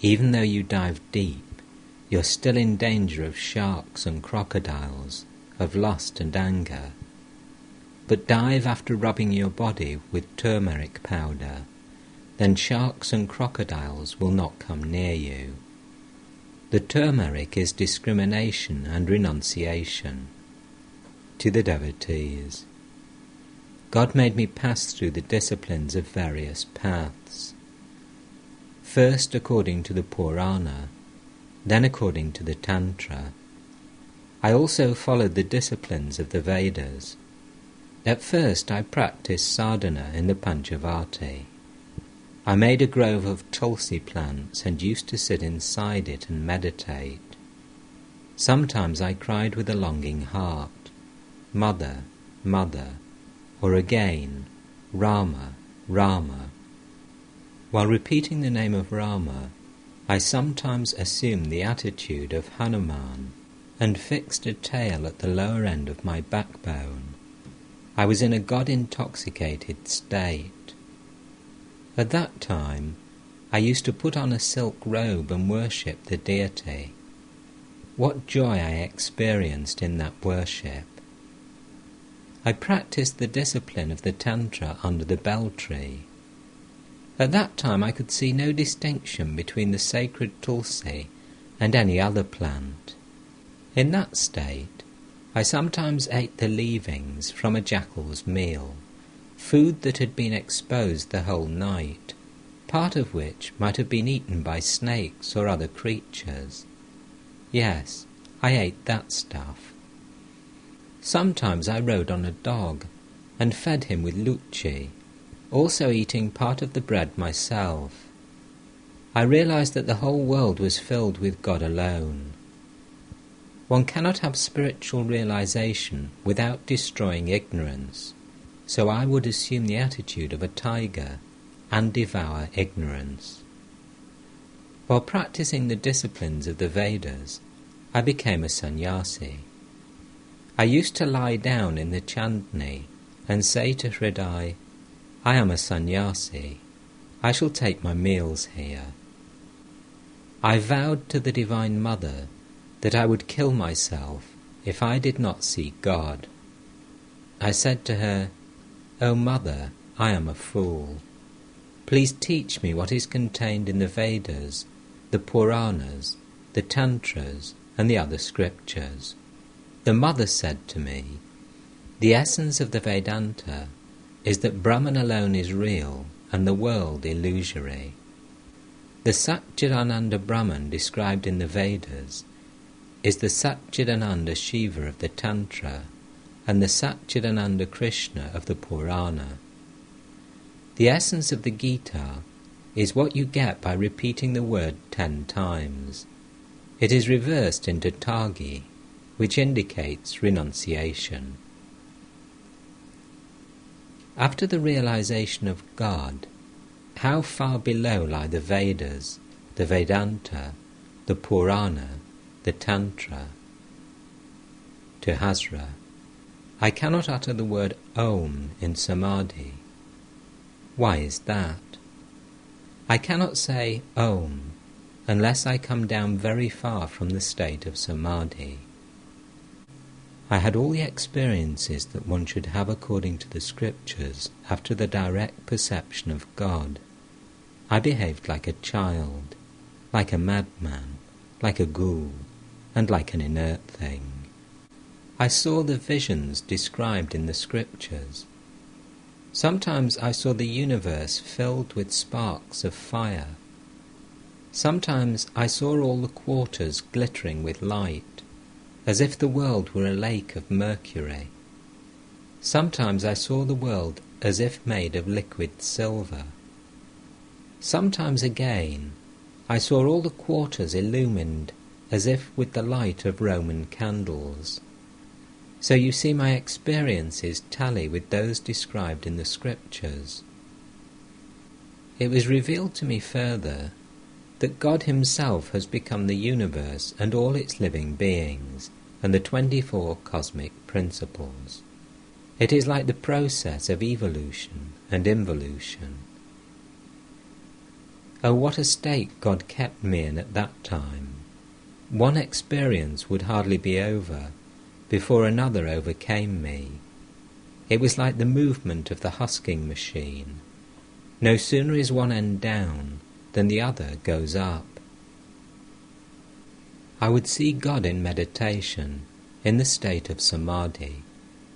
even though you dive deep, you're still in danger of sharks and crocodiles, of lust and anger. But dive after rubbing your body with turmeric powder, then sharks and crocodiles will not come near you. The turmeric is discrimination and renunciation. To the devotees, God made me pass through the disciplines of various paths. First according to the Purana, then according to the Tantra. I also followed the disciplines of the Vedas. At first I practiced sadhana in the Panchavati. I made a grove of tulsi plants and used to sit inside it and meditate. Sometimes I cried with a longing heart, Mother, Mother, or again, Rama, Rama. While repeating the name of Rama, I sometimes assumed the attitude of Hanuman and fixed a tail at the lower end of my backbone. I was in a God-intoxicated state. At that time, I used to put on a silk robe and worship the deity. What joy I experienced in that worship! I practiced the discipline of the Tantra under the bell tree. At that time I could see no distinction between the sacred tulsi and any other plant. In that state, I sometimes ate the leavings from a jackal's meal, food that had been exposed the whole night, part of which might have been eaten by snakes or other creatures. Yes, I ate that stuff. Sometimes I rode on a dog and fed him with luchi, also eating part of the bread myself. I realized that the whole world was filled with God alone. One cannot have spiritual realization without destroying ignorance, so I would assume the attitude of a tiger and devour ignorance. While practicing the disciplines of the Vedas, I became a sannyasi. I used to lie down in the chandni and say to Hriday, I am a sannyasi. I shall take my meals here. I vowed to the Divine Mother that I would kill myself if I did not see God. I said to her, O Mother, I am a fool. Please teach me what is contained in the Vedas, the Puranas, the Tantras, and the other scriptures. The Mother said to me, the essence of the Vedanta is that Brahman alone is real and the world illusory. The Satchidananda Brahman described in the Vedas is the Satchidananda Shiva of the Tantra and the Satchidananda Krishna of the Purana. The essence of the Gita is what you get by repeating the word 10 times. It is reversed into Tagi, which indicates renunciation. After the realization of God, how far below lie the Vedas, the Vedanta, the Purana, the Tantra? To Hazra, I cannot utter the word Om in Samadhi. Why is that? I cannot say Om unless I come down very far from the state of Samadhi. I had all the experiences that one should have according to the scriptures after the direct perception of God. I behaved like a child, like a madman, like a ghoul, and like an inert thing. I saw the visions described in the scriptures. Sometimes I saw the universe filled with sparks of fire, Sometimes I saw all the quarters glittering with light, as if the world were a lake of mercury. Sometimes I saw the world as if made of liquid silver. Sometimes again I saw all the quarters illumined as if with the light of Roman candles. So you see, my experiences tally with those described in the scriptures. It was revealed to me further that God himself has become the universe and all its living beings and the 24 cosmic principles. It is like the process of evolution and involution. Oh, what a state God kept me in at that time! One experience would hardly be over before another overcame me. It was like the movement of the husking machine. No sooner is one end down than the other goes up. I would see God in meditation, in the state of samadhi,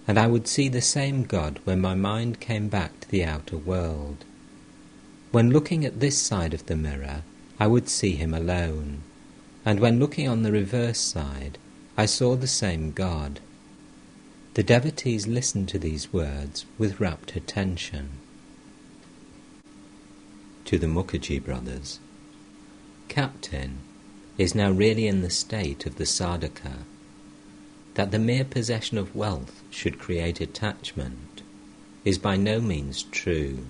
and I would see the same God when my mind came back to the outer world. When looking at this side of the mirror, I would see him alone, and when looking on the reverse side, I saw the same God. The devotees listened to these words with rapt attention. To the Mukherjee brothers, Captain is now really in the state of the sadhaka. That the mere possession of wealth should create attachment is by no means true.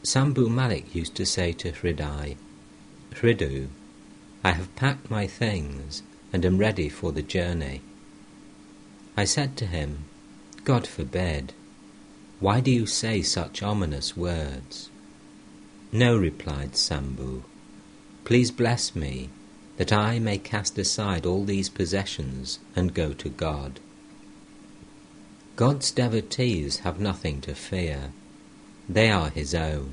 Sambhu Malik used to say to Hridai, "Hridu, I have packed my things and am ready for the journey." I said to him, "God forbid. Why do you say such ominous words?" "No," replied Sambhu, "please bless me, that I may cast aside all these possessions and go to God." God's devotees have nothing to fear. They are his own.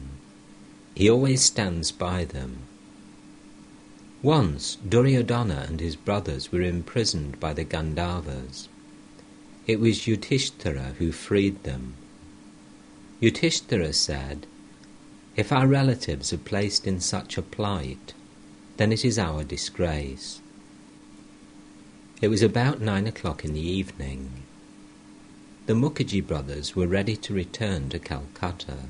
He always stands by them. Once Duryodhana and his brothers were imprisoned by the Gandharvas. It was Yudhishthira who freed them. Yudhishthira said, "If our relatives are placed in such a plight, then it is our disgrace." It was about 9 o'clock in the evening. The Mukherjee brothers were ready to return to Calcutta.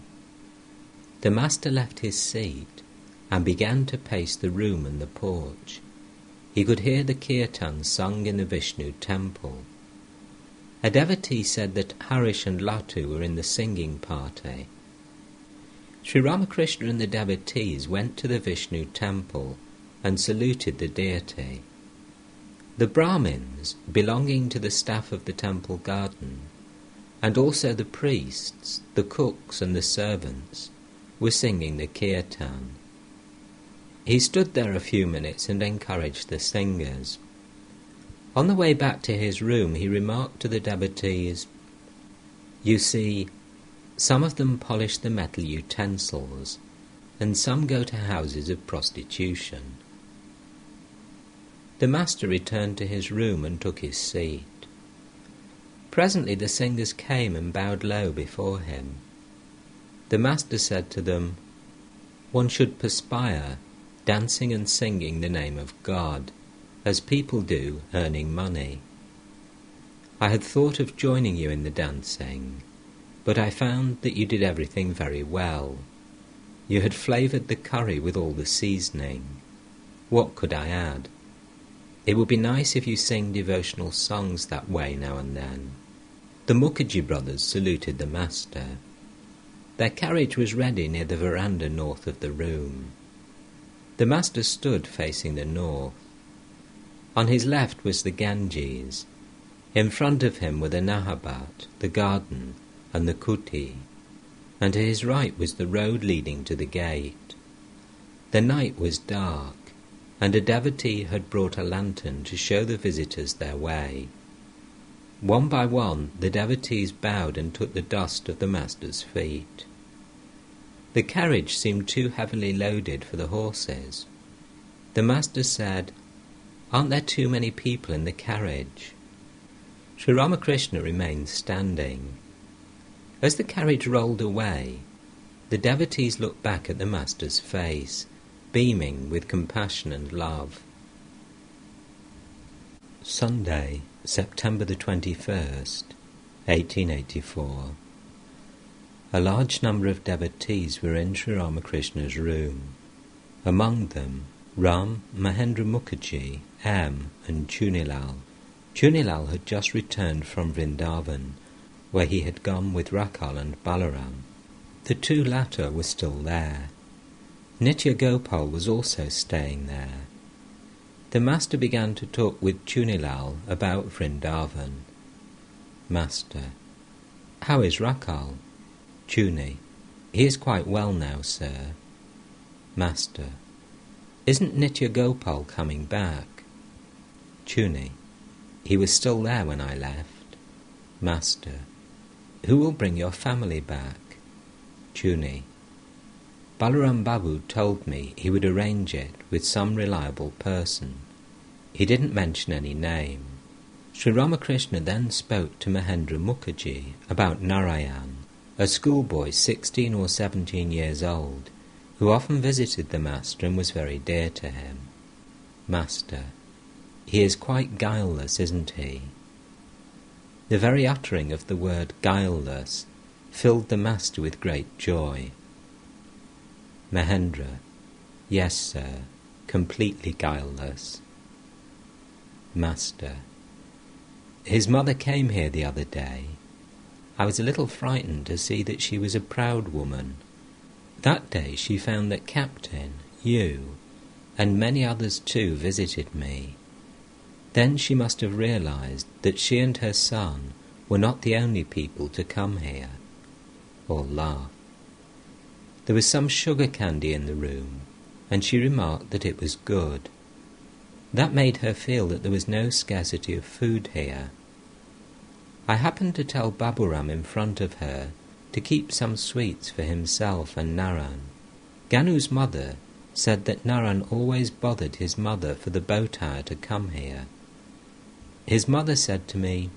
The master left his seat and began to pace the room and the porch. He could hear the kirtan sung in the Vishnu temple. A devotee said that Harish and Latu were in the singing party. Shri Ramakrishna and the devotees went to the Vishnu temple and saluted the deity. The Brahmins, belonging to the staff of the temple garden, and also the priests, the cooks and the servants, were singing the kirtan. He stood there a few minutes and encouraged the singers. On the way back to his room he remarked to the devotees, "You see, some of them polish the metal utensils, and some go to houses of prostitution." The master returned to his room and took his seat. Presently the singers came and bowed low before him. The master said to them, "One should perspire, dancing and singing the name of God, as people do earning money. I had thought of joining you in the dancing, but I found that you did everything very well. You had flavoured the curry with all the seasoning. What could I add? It would be nice if you sing devotional songs that way now and then." The Mukherjee brothers saluted the master. Their carriage was ready near the veranda north of the room. The master stood facing the north. On his left was the Ganges. In front of him were the Nahabat, the garden, and the Kuti, and to his right was the road leading to the gate. The night was dark, and a devotee had brought a lantern to show the visitors their way. One by one the devotees bowed and took the dust of the master's feet. The carriage seemed too heavily loaded for the horses. The master said, "Aren't there too many people in the carriage?" Sri Ramakrishna remained standing. As the carriage rolled away, the devotees looked back at the master's face beaming with compassion and love. Sunday, September the 21st, 1884. A large number of devotees were in Sri Ramakrishna's room. Among them, Ram, Mahendra Mukherjee, M. and Chunilal. Chunilal had just returned from Vrindavan, where he had gone with Rakal and Balaram. The two latter were still there. Nitya Gopal was also staying there. The Master began to talk with Chunilal about Vrindavan. Master: How is Rakal? Chuni: He is quite well now, sir. Master: Isn't Nitya Gopal coming back? Chuni: He was still there when I left. Master: Who will bring your family back? Chuni: Balaram Babu told me he would arrange it with some reliable person. He didn't mention any name. Sri Ramakrishna then spoke to Mahendra Mukherjee about Narayan, a schoolboy 16 or 17 years old, who often visited the Master and was very dear to him. Master: He is quite guileless, isn't he? The very uttering of the word guileless filled the Master with great joy. Mahendra: Yes, sir, completely guileless. Master: His mother came here the other day. I was a little frightened to see that she was a proud woman. That day she found that Captain, you, and many others too visited me. Then she must have realized that she and her son were not the only people to come here. All laughed. There was some sugar candy in the room, and she remarked that it was good. That made her feel that there was no scarcity of food here. I happened to tell Baburam in front of her to keep some sweets for himself and Naran. Ganu's mother said that Naran always bothered his mother for the boat hire to come here. His mother said to me,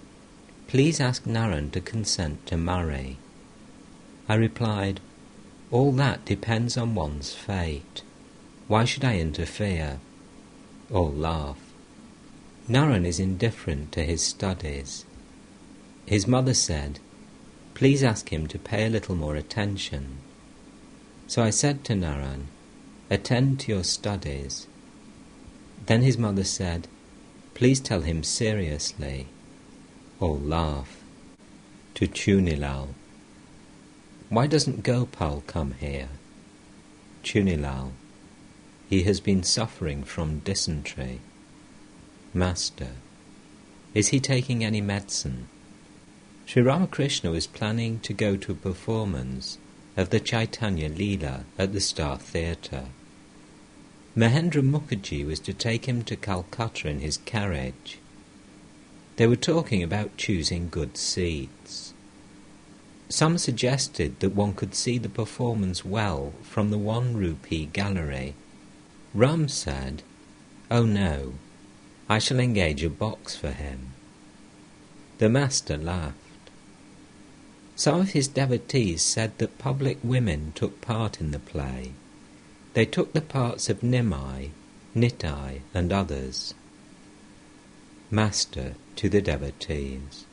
"Please ask Naran to consent to marry." I replied, "All that depends on one's fate. Why should I interfere?" All laughed. Naran is indifferent to his studies. His mother said, "Please ask him to pay a little more attention." So I said to Naran, "Attend to your studies." Then his mother said, "Please tell him seriously." All laugh. To Chunilal: "Why doesn't Gopal come here?" Chunilal: "He has been suffering from dysentery." Master: "Is he taking any medicine?" Sri Ramakrishna was planning to go to a performance of the Chaitanya Leela at the Star Theatre. Mahendra Mukherjee was to take him to Calcutta in his carriage. They were talking about choosing good seats. Some suggested that one could see the performance well from the 1 rupee gallery. Ram said, "Oh no, I shall engage a box for him." The Master laughed. Some of his devotees said that public women took part in the play. They took the parts of Nimai, Nitai, and others. Master to the devotees: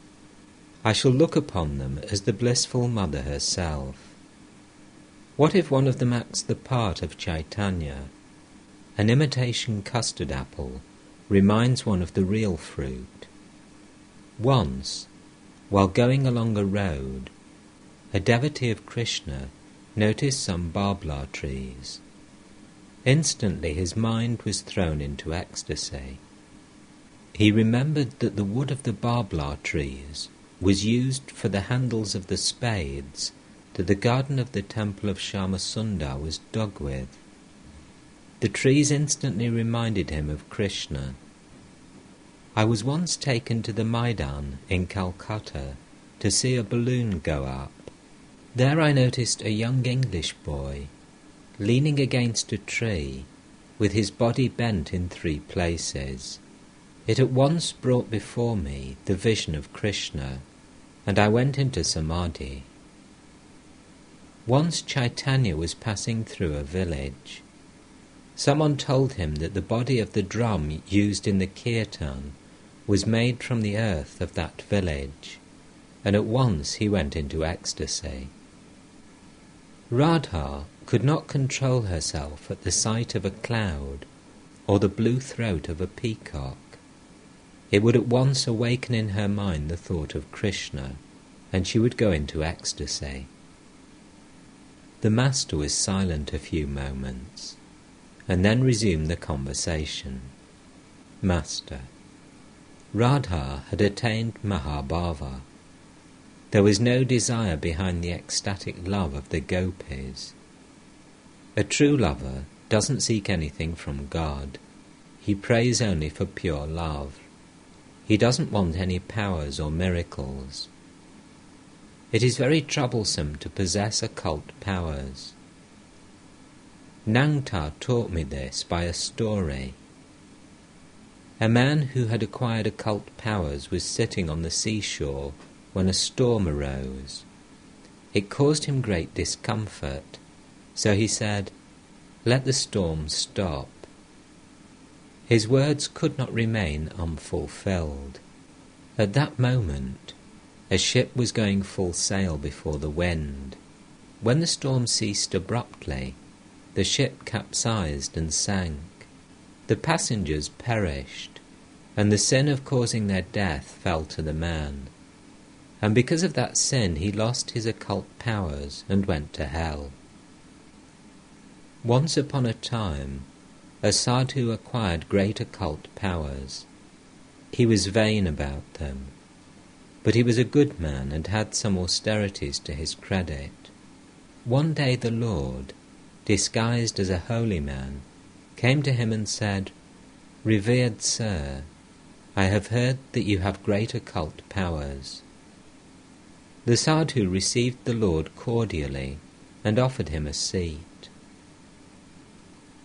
"I shall look upon them as the blissful mother herself. What if one of them acts the part of Chaitanya? An imitation custard apple reminds one of the real fruit. Once, while going along a road, a devotee of Krishna noticed some barbla trees. Instantly his mind was thrown into ecstasy. He remembered that the wood of the barbla trees was used for the handles of the spades that the garden of the temple of Shyamasundar was dug with. The trees instantly reminded him of Krishna. I was once taken to the Maidan in Calcutta to see a balloon go up. There I noticed a young English boy leaning against a tree with his body bent in 3 places. It at once brought before me the vision of Krishna, and I went into samadhi. Once Chaitanya was passing through a village. Someone told him that the body of the drum used in the kirtan was made from the earth of that village, and at once he went into ecstasy. Radha could not control herself at the sight of a cloud or the blue throat of a peacock. It would at once awaken in her mind the thought of Krishna, and she would go into ecstasy. The master was silent a few moments, and then resumed the conversation. Master, Radha had attained Mahabhava. There was no desire behind the ecstatic love of the Gopis. A true lover doesn't seek anything from God. He prays only for pure love. He doesn't want any powers or miracles. It is very troublesome to possess occult powers. Nangta taught me this by a story. A man who had acquired occult powers was sitting on the seashore when a storm arose. It caused him great discomfort, so he said, "Let the storm stop." His words could not remain unfulfilled. At that moment, a ship was going full sail before the wind. When the storm ceased abruptly, the ship capsized and sank. The passengers perished, and the sin of causing their death fell to the man. And because of that sin he lost his occult powers and went to hell. Once upon a time, a sadhu acquired great occult powers. He was vain about them, but he was a good man and had some austerities to his credit. One day the Lord, disguised as a holy man, came to him and said, "Revered sir, I have heard that you have great occult powers." The sadhu received the Lord cordially and offered him a seat.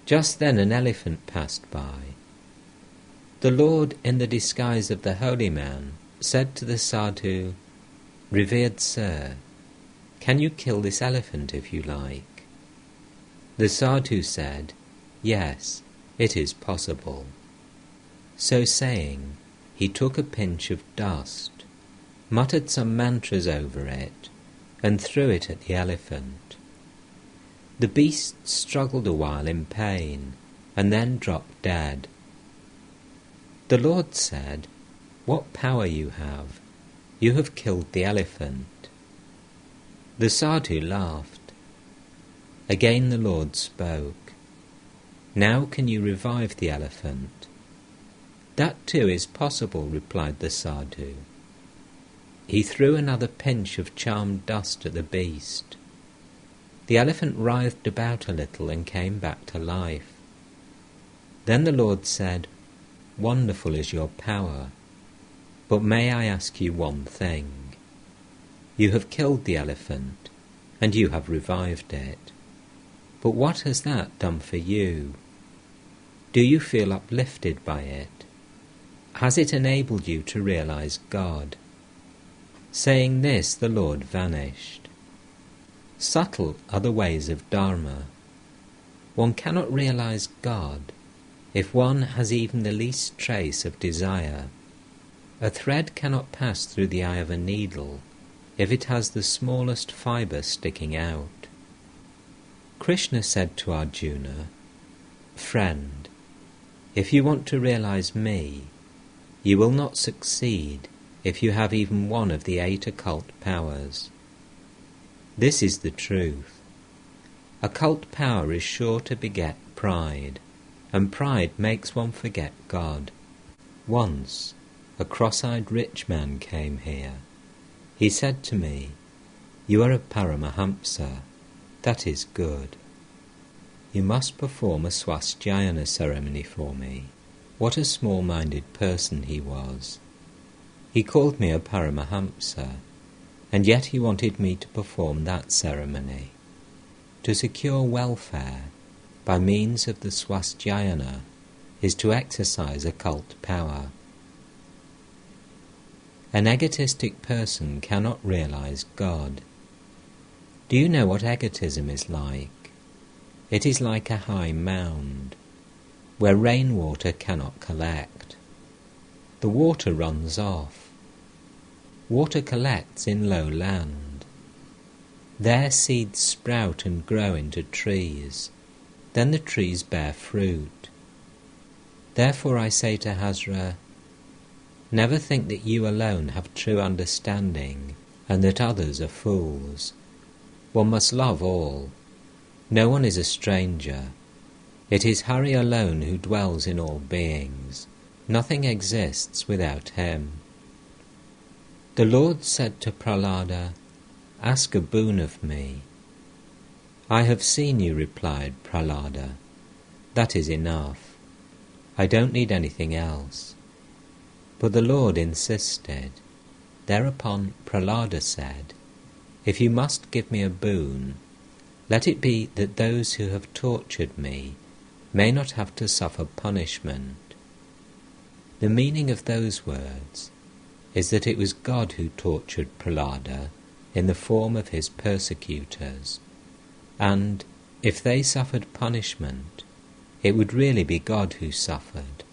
Just then an elephant passed by. The Lord, in the disguise of the holy man, said to the sadhu, "Revered sir, can you kill this elephant if you like?" The sadhu said, "Yes, it is possible." So saying, he took a pinch of dust, muttered some mantras over it, and threw it at the elephant. The beast struggled a while in pain, and then dropped dead. The Lord said, "What power you have! You have killed the elephant." The sadhu laughed. Again the Lord spoke, "Now can you revive the elephant?" "That too is possible," replied the sadhu. He threw another pinch of charmed dust at the beast. The elephant writhed about a little and came back to life. Then the Lord said, "Wonderful is your power, but may I ask you one thing? You have killed the elephant, and you have revived it. But what has that done for you? Do you feel uplifted by it? Has it enabled you to realize God?" Saying this, the Lord vanished. Subtle are the ways of Dharma. One cannot realize God if one has even the least trace of desire. A thread cannot pass through the eye of a needle if it has the smallest fibre sticking out. Krishna said to Arjuna, "Friend, if you want to realize me, you will not succeed if you have even one of the 8 occult powers." This is the truth. Occult power is sure to beget pride, and pride makes one forget God. Once, a cross-eyed rich man came here. He said to me, "You are a Paramahamsa. That is good. You must perform a swasthayana ceremony for me." What a small-minded person he was. He called me a Paramahamsa, and yet he wanted me to perform that ceremony. To secure welfare by means of the swasthayana is to exercise occult power. An egotistic person cannot realize God. Do you know what egotism is like? It is like a high mound. where rainwater cannot collect. The water runs off. Water collects in low land. There seeds sprout and grow into trees. Then the trees bear fruit. Therefore I say to Hazra, never think that you alone have true understanding and that others are fools. One must love all. No one is a stranger. It is Hari alone who dwells in all beings. Nothing exists without him. The Lord said to Prahlada, ask a boon of me. I have seen you, replied Prahlada. That is enough. I don't need anything else. But the Lord insisted. Thereupon Prahlada said, if you must give me a boon, let it be that those who have tortured me may not have to suffer punishment. The meaning of those words is that it was God who tortured Prahlada in the form of his persecutors, and if they suffered punishment, it would really be God who suffered.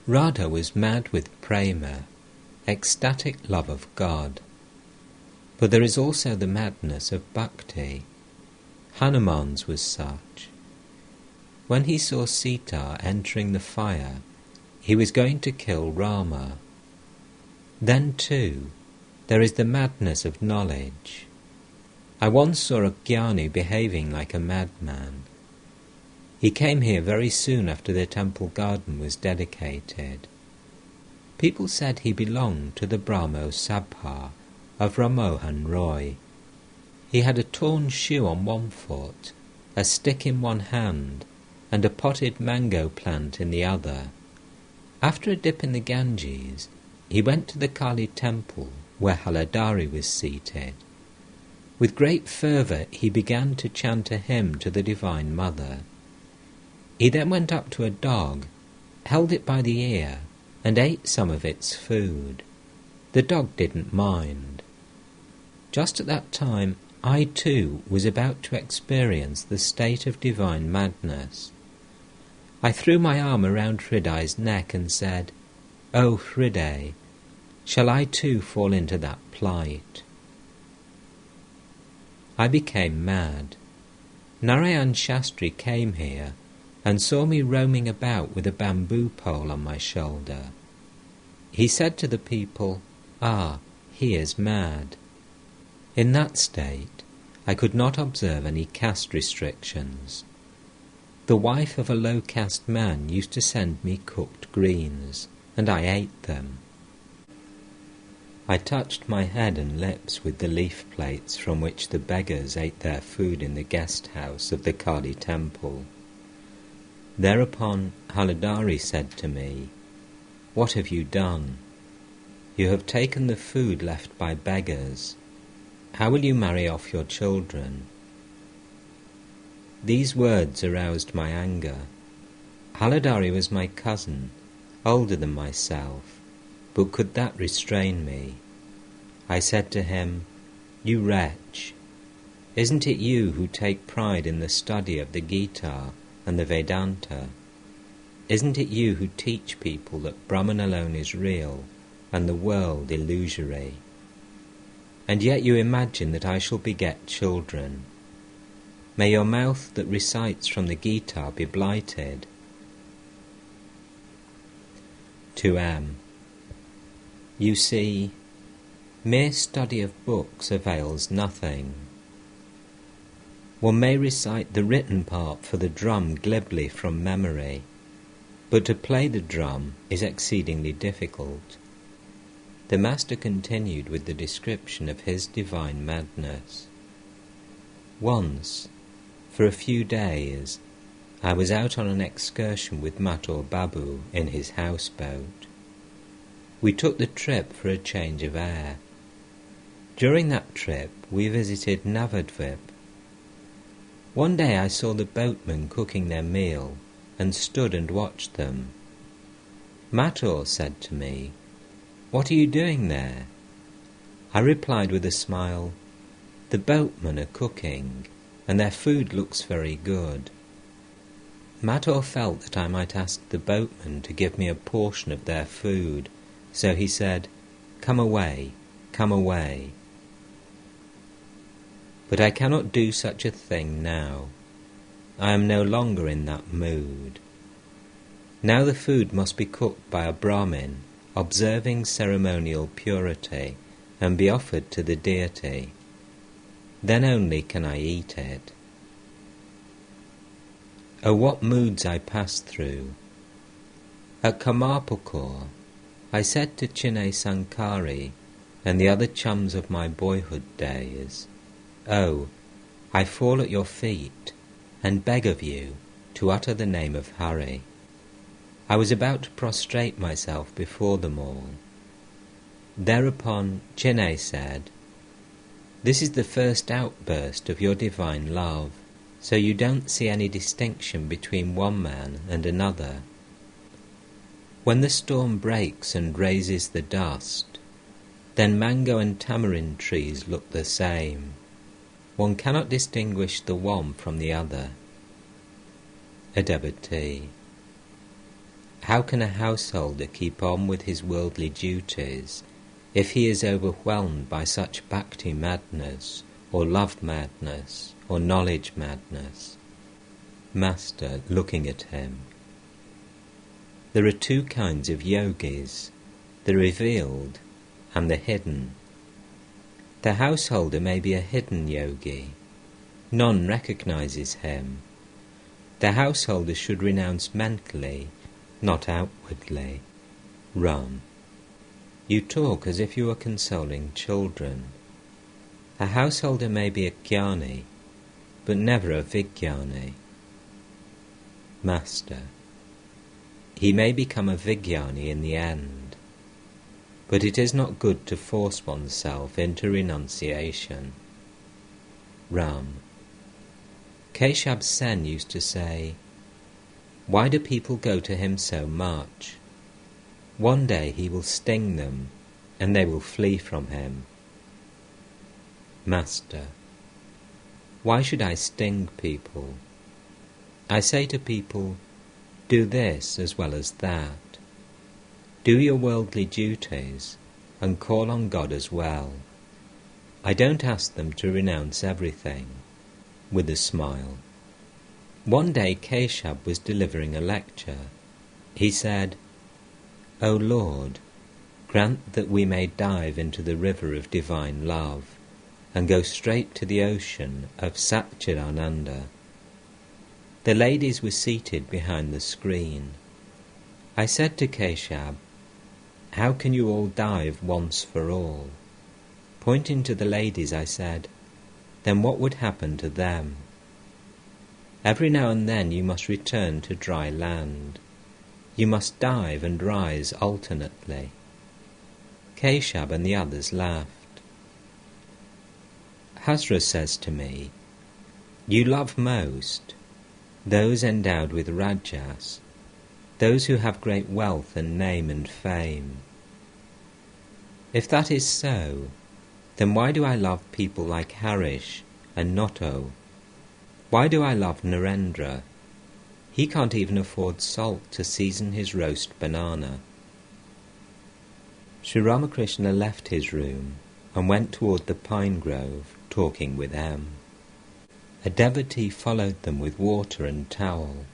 Radha was mad with prema, ecstatic love of God. But there is also the madness of bhakti. Hanuman's was such. When he saw Sita entering the fire, he was going to kill Rama. Then too, there is the madness of knowledge. I once saw a jnani behaving like a madman. He came here very soon after the temple garden was dedicated. People said he belonged to the Brahmo Sabha of Ramohan Roy. He had a torn shoe on one foot, a stick in one hand, and a potted mango plant in the other. After a dip in the Ganges, he went to the Kali temple where Haladari was seated. With great fervour he began to chant a hymn to the Divine Mother. He then went up to a dog, held it by the ear, and ate some of its food. The dog didn't mind. Just at that time, I too was about to experience the state of divine madness. I threw my arm around Hriday's neck and said, "O Hriday, shall I too fall into that plight?" I became mad. Narayan Shastri came here and saw me roaming about with a bamboo pole on my shoulder. He said to the people, "Ah, he is mad." In that state, I could not observe any caste restrictions. The wife of a low-caste man used to send me cooked greens, and I ate them. I touched my head and lips with the leaf plates from which the beggars ate their food in the guest house of the Kali temple. Thereupon Haladari said to me, "What have you done? You have taken the food left by beggars. How will you marry off your children?" These words aroused my anger. Haladari was my cousin, older than myself, but could that restrain me? I said to him, "You wretch, isn't it you who take pride in the study of the Gita and the Vedanta? Isn't it you who teach people that Brahman alone is real and the world illusory? And yet you imagine that I shall beget children. May your mouth that recites from the Gita be blighted." 2m. You see, mere study of books avails nothing. One may recite the written part for the drum glibly from memory, but to play the drum is exceedingly difficult. The Master continued with the description of his divine madness. Once, for a few days, I was out on an excursion with Mathur Babu in his houseboat. We took the trip for a change of air. During that trip we visited Navadvip. One day I saw the boatmen cooking their meal and stood and watched them. Mathur said to me, "What are you doing there?" I replied with a smile, "The boatmen are cooking, and their food looks very good." Madhur felt that I might ask the boatmen to give me a portion of their food, so he said, "Come away, come away." But I cannot do such a thing now. I am no longer in that mood. Now the food must be cooked by a Brahmin, observing ceremonial purity, and be offered to the deity. Then only can I eat it. Oh, what moods I passed through! At Kamarpukur, I said to Chinne Sankari and the other chums of my boyhood days, "Oh, I fall at your feet and beg of you to utter the name of Hari." I was about to prostrate myself before them all. Thereupon Chinne said, "This is the first outburst of your divine love, so you don't see any distinction between one man and another. When the storm breaks and raises the dust, then mango and tamarind trees look the same. One cannot distinguish the one from the other." A devotee: "How can a householder keep on with his worldly duties if he is overwhelmed by such bhakti madness, or love madness, or knowledge madness?" Master, looking at him: "There are two kinds of yogis, the revealed and the hidden. The householder may be a hidden yogi. None recognizes him. The householder should renounce mentally, not outwardly." Ram: "You talk as if you were consoling children. A householder may be a jnani, but never a vijnani." Master: "He may become a vijnani in the end, but it is not good to force oneself into renunciation." Ram: "Keshab Sen used to say, 'Why do people go to him so much? One day he will sting them, and they will flee from him.'" Master: "Why should I sting people? I say to people, do this as well as that. Do your worldly duties, and call on God as well. I don't ask them to renounce everything." With a smile. One day Keshab was delivering a lecture. He said, "O Lord, grant that we may dive into the river of divine love and go straight to the ocean of Satchidananda." The ladies were seated behind the screen. I said to Keshab, "How can you all dive once for all?" Pointing to the ladies, I said, "Then what would happen to them? Every now and then you must return to dry land. You must dive and rise alternately." Keshab and the others laughed. Hazra says to me, "You love most those endowed with rajas, those who have great wealth and name and fame. If that is so, then why do I love people like Harish and Notto? Why do I love Narendra? He can't even afford salt to season his roast banana." Shri Ramakrishna left his room and went toward the pine grove, talking with M. A devotee followed them with water and towel.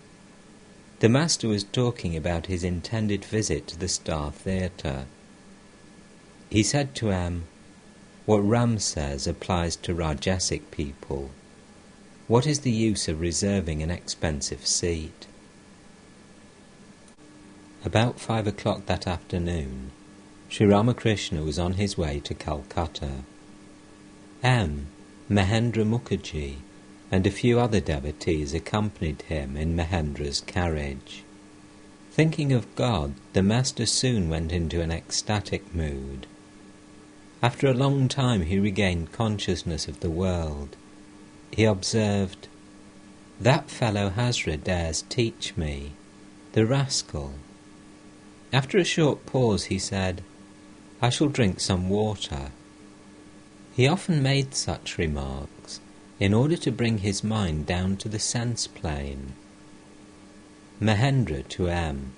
The master was talking about his intended visit to the Star Theatre. He said to M, "What Ram says applies to Rajasic people. What is the use of reserving an expensive seat?" About 5 o'clock that afternoon, Shri Ramakrishna was on his way to Calcutta. M, Mahendra Mukherjee, and a few other devotees accompanied him in Mahendra's carriage. Thinking of God, the master soon went into an ecstatic mood. After a long time he regained consciousness of the world. He observed, "That fellow Hazra dares teach me, the rascal." After a short pause he said, "I shall drink some water." He often made such remarks in order to bring his mind down to the sense plane. Mahendra to M.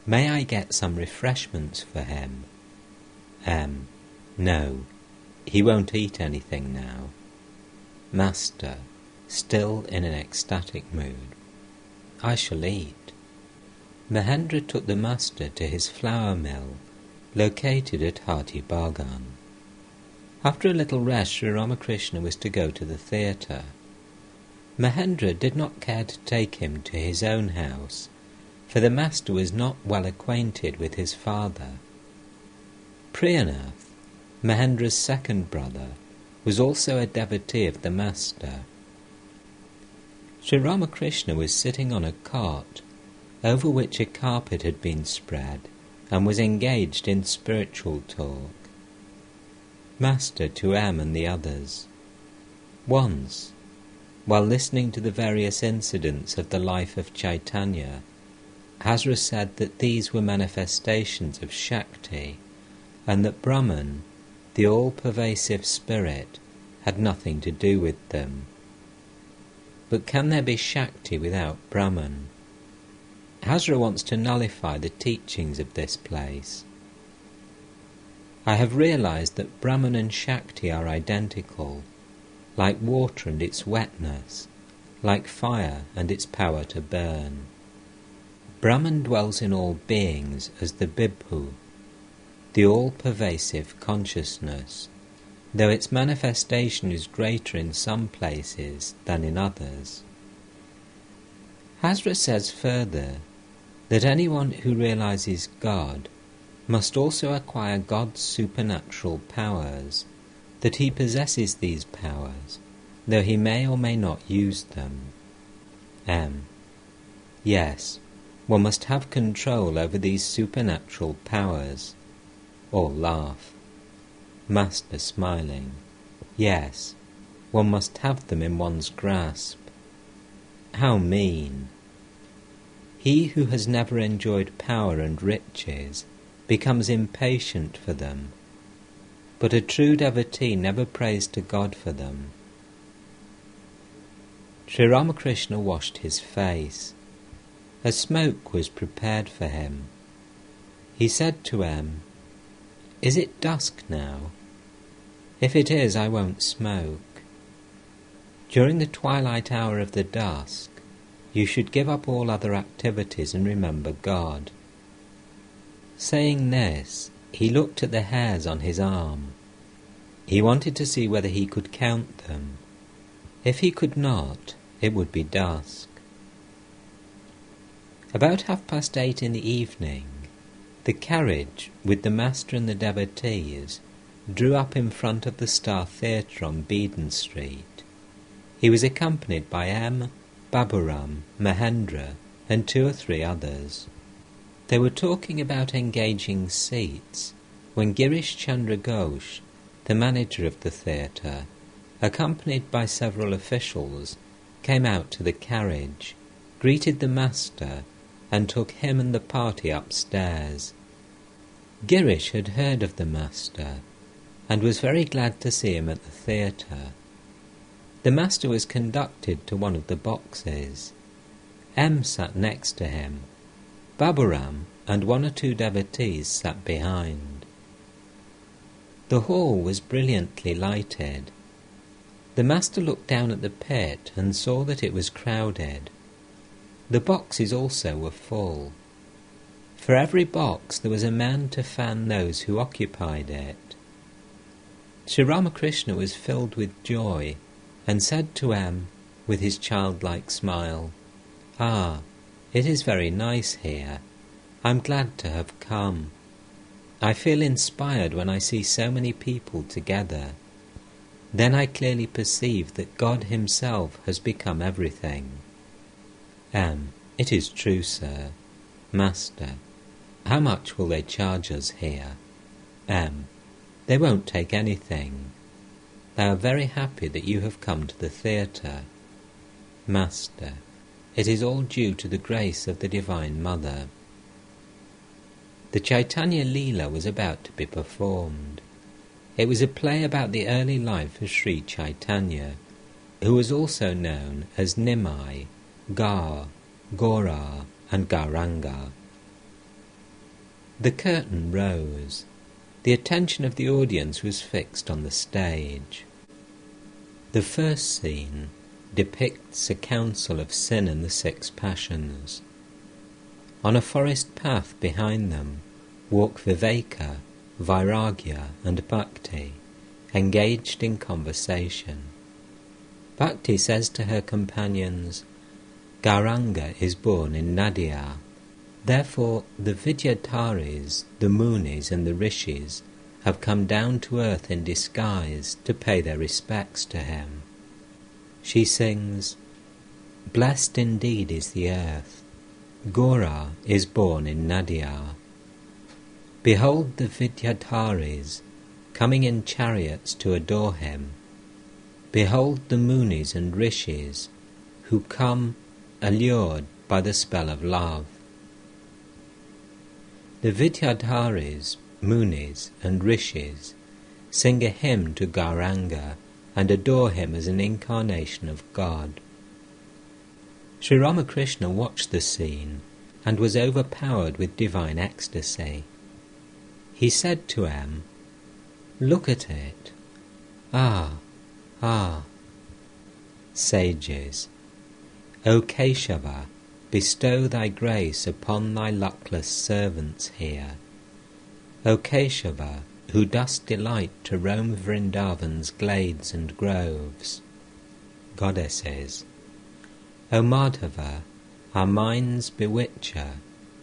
May I get some refreshments for him? M. No, he won't eat anything now. Master, still in an ecstatic mood. I shall eat. Mahendra took the master to his flour mill, located at Hati Bagan. After a little rest, Sri Ramakrishna was to go to the theatre. Mahendra did not care to take him to his own house, for the master was not well acquainted with his father. Priyanath, Mahendra's second brother, was also a devotee of the master. Sri Ramakrishna was sitting on a cot, over which a carpet had been spread, and was engaged in spiritual talk. Master to M and the others. Once, while listening to the various incidents of the life of Chaitanya, Hazra said that these were manifestations of Shakti, and that Brahman, the all-pervasive spirit, had nothing to do with them. But can there be Shakti without Brahman? Hazra wants to nullify the teachings of this place. I have realized that Brahman and Shakti are identical, like water and its wetness, like fire and its power to burn. Brahman dwells in all beings as the Bibhu, the all-pervasive consciousness, though its manifestation is greater in some places than in others. Hazra says further that anyone who realizes God must also acquire God's supernatural powers, that he possesses these powers, though he may or may not use them. M. Yes, one must have control over these supernatural powers. All laugh. Master smiling. Yes, one must have them in one's grasp. How mean! He who has never enjoyed power and riches becomes impatient for them, but a true devotee never prays to God for them. Sri Ramakrishna washed his face. A smoke was prepared for him. He said to M, "Is it dusk now? If it is, I won't smoke. During the twilight hour of the dusk, you should give up all other activities and remember God." Saying this, he looked at the hairs on his arm. He wanted to see whether he could count them. If he could not, it would be dusk. About 8:30 in the evening, the carriage with the master and the devotees drew up in front of the Star Theatre on Beedon Street. He was accompanied by M, Baburam, Mahendra, and 2 or 3 others. They were talking about engaging seats when Girish Chandra Ghosh, the manager of the theatre, accompanied by several officials, came out to the carriage, greeted the master, and took him and the party upstairs. Girish had heard of the master, and was very glad to see him at the theatre. The master was conducted to one of the boxes. M sat next to him. Baburam and 1 or 2 devotees sat behind. The hall was brilliantly lighted. The master looked down at the pit and saw that it was crowded. The boxes also were full. For every box there was a man to fan those who occupied it. Sri Ramakrishna was filled with joy and said to M, with his childlike smile, "Ah, it is very nice here. I'm glad to have come. I feel inspired when I see so many people together. Then I clearly perceive that God himself has become everything." M. It is true, sir. Master. How much will they charge us here? M. They won't take anything. They are very happy that you have come to the theatre. Master. It is all due to the grace of the Divine Mother. The Chaitanya Leela was about to be performed. It was a play about the early life of Sri Chaitanya, who was also known as Nimai, Gar, Gora and Gauranga. The curtain rose. The attention of the audience was fixed on the stage. The first scene depicts a council of sin and the 6 passions. On a forest path behind them walk Viveka, Vairagya and Bhakti, engaged in conversation. Bhakti says to her companions, Gauranga is born in Nadia. Therefore the Vidyadharis, the Munis and the Rishis have come down to earth in disguise to pay their respects to him. She sings, Blessed indeed is the earth. Gora is born in Nadia. Behold the Vidyadharis coming in chariots to adore him. Behold the Munis and Rishis who come allured by the spell of love. The Vidyadharis, Munis and Rishis sing a hymn to Gauranga and adore him as an incarnation of God. Shri Ramakrishna watched the scene and was overpowered with divine ecstasy. He said to M, Look at it. Ah, ah. Sages, O Keshava, bestow thy grace upon thy luckless servants here. O Keshava, who dost delight to roam Vrindavan's glades and groves. Goddesses, O Madhava, our mind's bewitcher,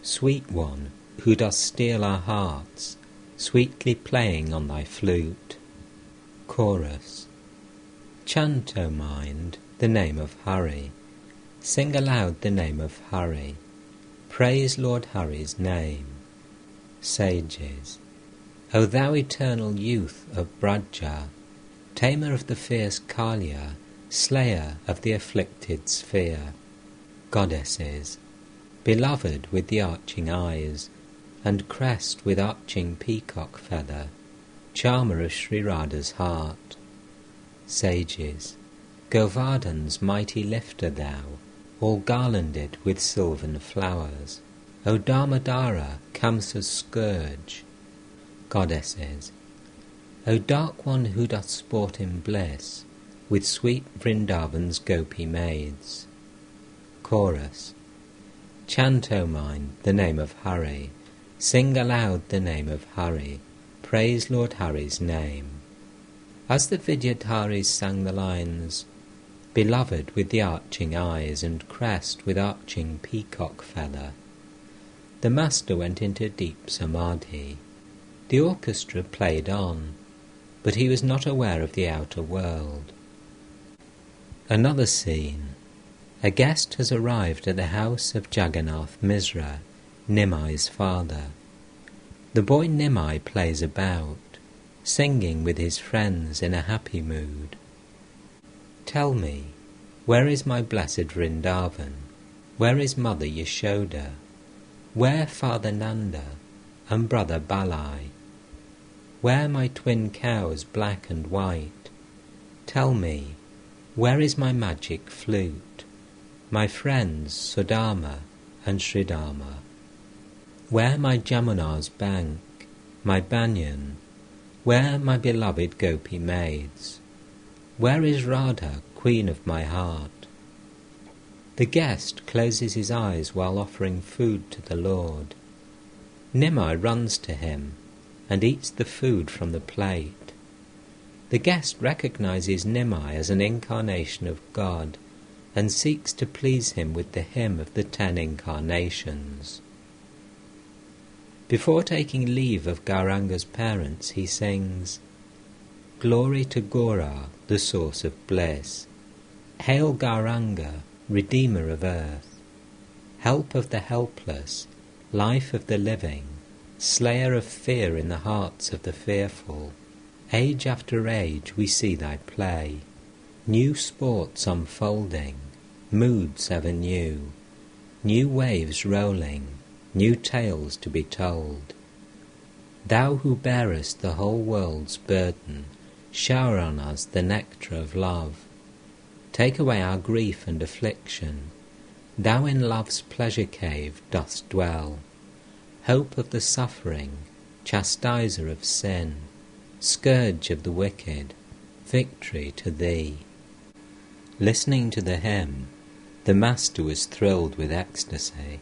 sweet one, who dost steal our hearts, sweetly playing on thy flute. Chorus. Chant, O mind, the name of Hari. Sing aloud the name of Hari. Praise Lord Hari's name. Sages, O thou eternal youth of Braja, tamer of the fierce Kalya, slayer of the afflicted sphere. Goddesses, beloved with the arching eyes, and crest with arching peacock feather, charmer of Sri Radha's heart. Sages, Govardhan's mighty lifter thou, all garlanded with sylvan flowers. O Dharmadhara, Kamsa's scourge. Goddesses, O dark one who doth sport in bliss, with sweet Vrindavan's gopi maids. Chorus. Chant, O mind, the name of Hari. Sing aloud the name of Hari. Praise Lord Hari's name. As the Vidyadharis sang the lines, beloved with the arching eyes and crest with arching peacock feather, the master went into deep samadhi. The orchestra played on, but he was not aware of the outer world. Another scene. A guest has arrived at the house of Jagannath Misra, Nimai's father. The boy Nimai plays about, singing with his friends in a happy mood. Tell me, where is my blessed Vrindavan? Where is Mother Yashoda? Where Father Nanda and Brother Balai? Where my twin cows black and white? Tell me, where is my magic flute? My friends Sudama and Sridharma? Where my Jamuna's bank, my banyan? Where my beloved gopi maids? Where is Radha, queen of my heart? The guest closes his eyes while offering food to the Lord. Nimai runs to him and eats the food from the plate. The guest recognizes Nimai as an incarnation of God and seeks to please him with the hymn of the 10 incarnations. Before taking leave of Gauranga's parents, he sings, Glory to Gora, the source of bliss. Hail Gauranga, Redeemer of earth. Help of the helpless, life of the living, slayer of fear in the hearts of the fearful. Age after age we see thy play, new sports unfolding, moods ever new, new waves rolling, new tales to be told. Thou who bearest the whole world's burden, shower on us the nectar of love. Take away our grief and affliction, Thou in love's pleasure cave dost dwell, hope of the suffering, chastiser of sin, scourge of the wicked, victory to thee. Listening to the hymn, the master was thrilled with ecstasy.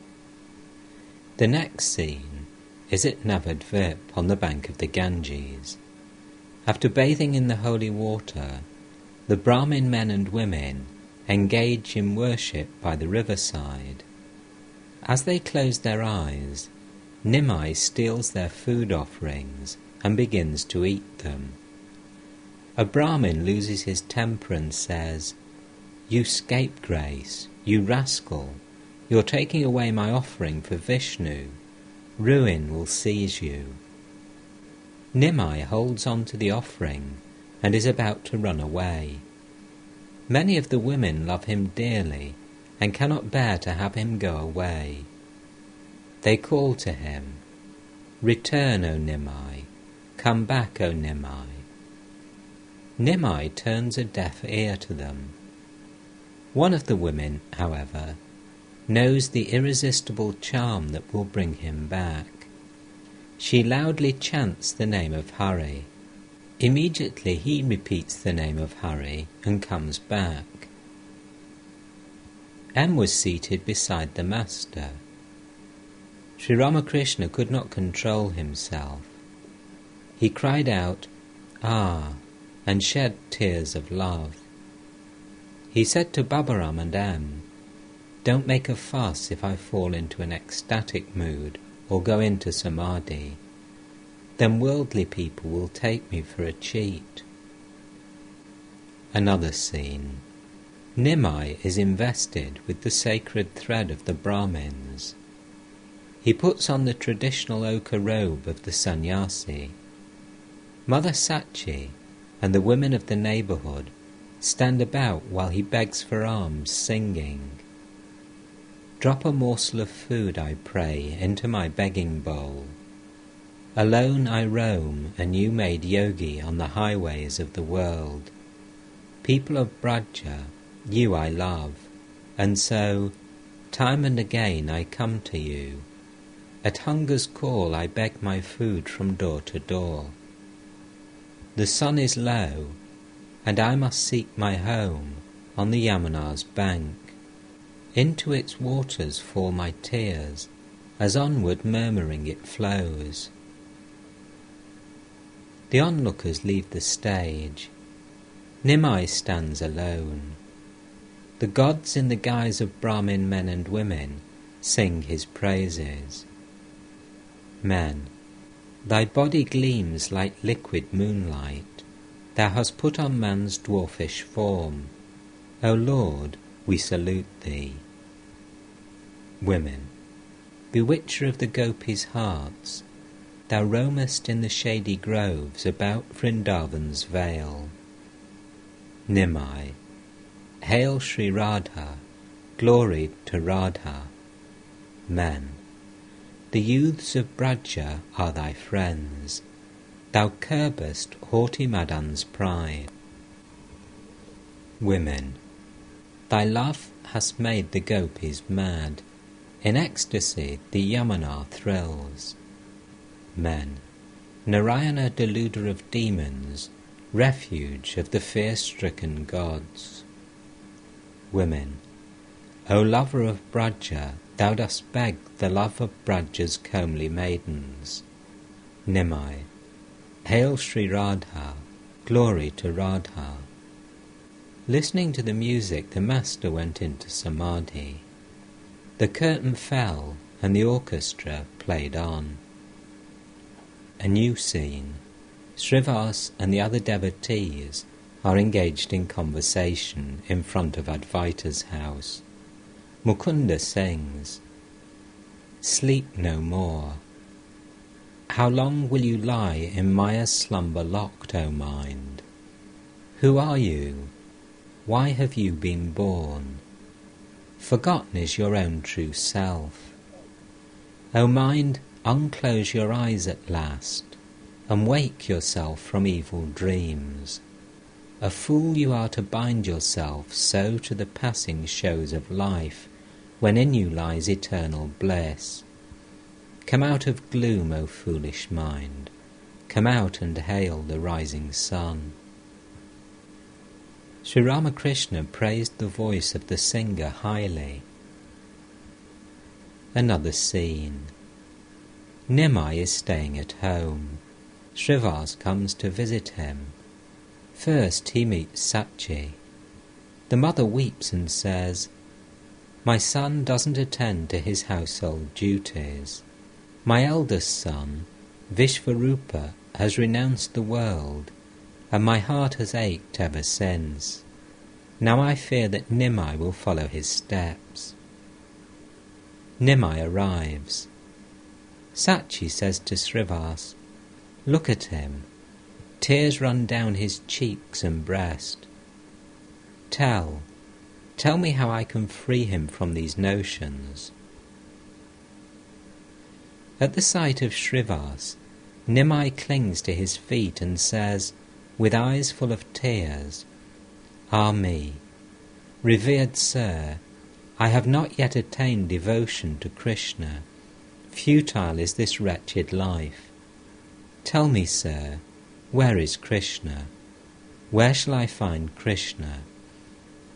The next scene is at Navadvip on the bank of the Ganges. After bathing in the holy water, the Brahmin men and women engage in worship by the riverside. As they close their eyes, Nimai steals their food offerings and begins to eat them. A Brahmin loses his temper and says, "You scapegrace, you rascal, you're taking away my offering for Vishnu. Ruin will seize you." Nimai holds on to the offering and is about to run away. Many of the women love him dearly and cannot bear to have him go away. They call to him, "Return, O Nimai, come back, O Nimai." Nimai turns a deaf ear to them. One of the women, however, knows the irresistible charm that will bring him back. She loudly chants the name of Hari. Immediately he repeats the name of Hari and comes back. M was seated beside the master. Sri Ramakrishna could not control himself. He cried out, "Ah," and shed tears of love. He said to Babaram and M, "Don't make a fuss if I fall into an ecstatic mood or go into samadhi. Then worldly people will take me for a cheat." Another scene. Nimai is invested with the sacred thread of the Brahmins. He puts on the traditional ochre robe of the sannyasi. Mother Sachi and the women of the neighbourhood stand about while he begs for alms, singing, "Drop a morsel of food, I pray, into my begging bowl. Alone I roam, a new-made yogi on the highways of the world. People of Braja, you I love, and so, time and again I come to you. At hunger's call I beg my food from door to door. The sun is low, and I must seek my home on the Yamuna's bank. Into its waters fall my tears, as onward murmuring it flows." The onlookers leave the stage. Nimai stands alone. The gods in the guise of Brahmin men and women sing his praises. Men, thy body gleams like liquid moonlight. Thou hast put on man's dwarfish form. O Lord, we salute thee. Women, bewitcher of the Gopis' hearts, thou roamest in the shady groves about Vrindavan's vale. Nimai, hail Shri Radha, glory to Radha. Men, the youths of Braja are thy friends. Thou curbest haughty Madan's pride. Women, thy love hast made the Gopis mad. In ecstasy the Yamuna thrills. Men, Narayana, deluder of demons, refuge of the fear-stricken gods. Women, O lover of Braja, thou dost beg the love of Braja's comely maidens. Nimai, hail Shri Radha, glory to Radha. Listening to the music, the master went into samadhi. The curtain fell and the orchestra played on. A new scene. Srivas and the other devotees are engaged in conversation in front of Advaita's house. Mukunda sings, "Sleep no more. How long will you lie in Maya's slumber locked, O mind? Who are you? Why have you been born? Forgotten is your own true self. O mind, unclose your eyes at last, and wake yourself from evil dreams. A fool you are to bind yourself so to the passing shows of life, when in you lies eternal bliss. Come out of gloom, O foolish mind, come out and hail the rising sun. Shri Ramakrishna praised the voice of the singer highly. Another scene. Nimai is staying at home. Srivas comes to visit him. First he meets Sachi. The mother weeps and says, "My son doesn't attend to his household duties. My eldest son, Vishvarupa, has renounced the world, and my heart has ached ever since. Now I fear that Nimai will follow his steps." Nimai arrives. Sachi says to Srivas, "Look at him. Tears run down his cheeks and breast. Tell me how I can free him from these notions." At the sight of Srivas, Nimai clings to his feet and says, with eyes full of tears, "Ah me, revered sir, I have not yet attained devotion to Krishna. Futile is this wretched life. Tell me, sir, where is Krishna? Where shall I find Krishna?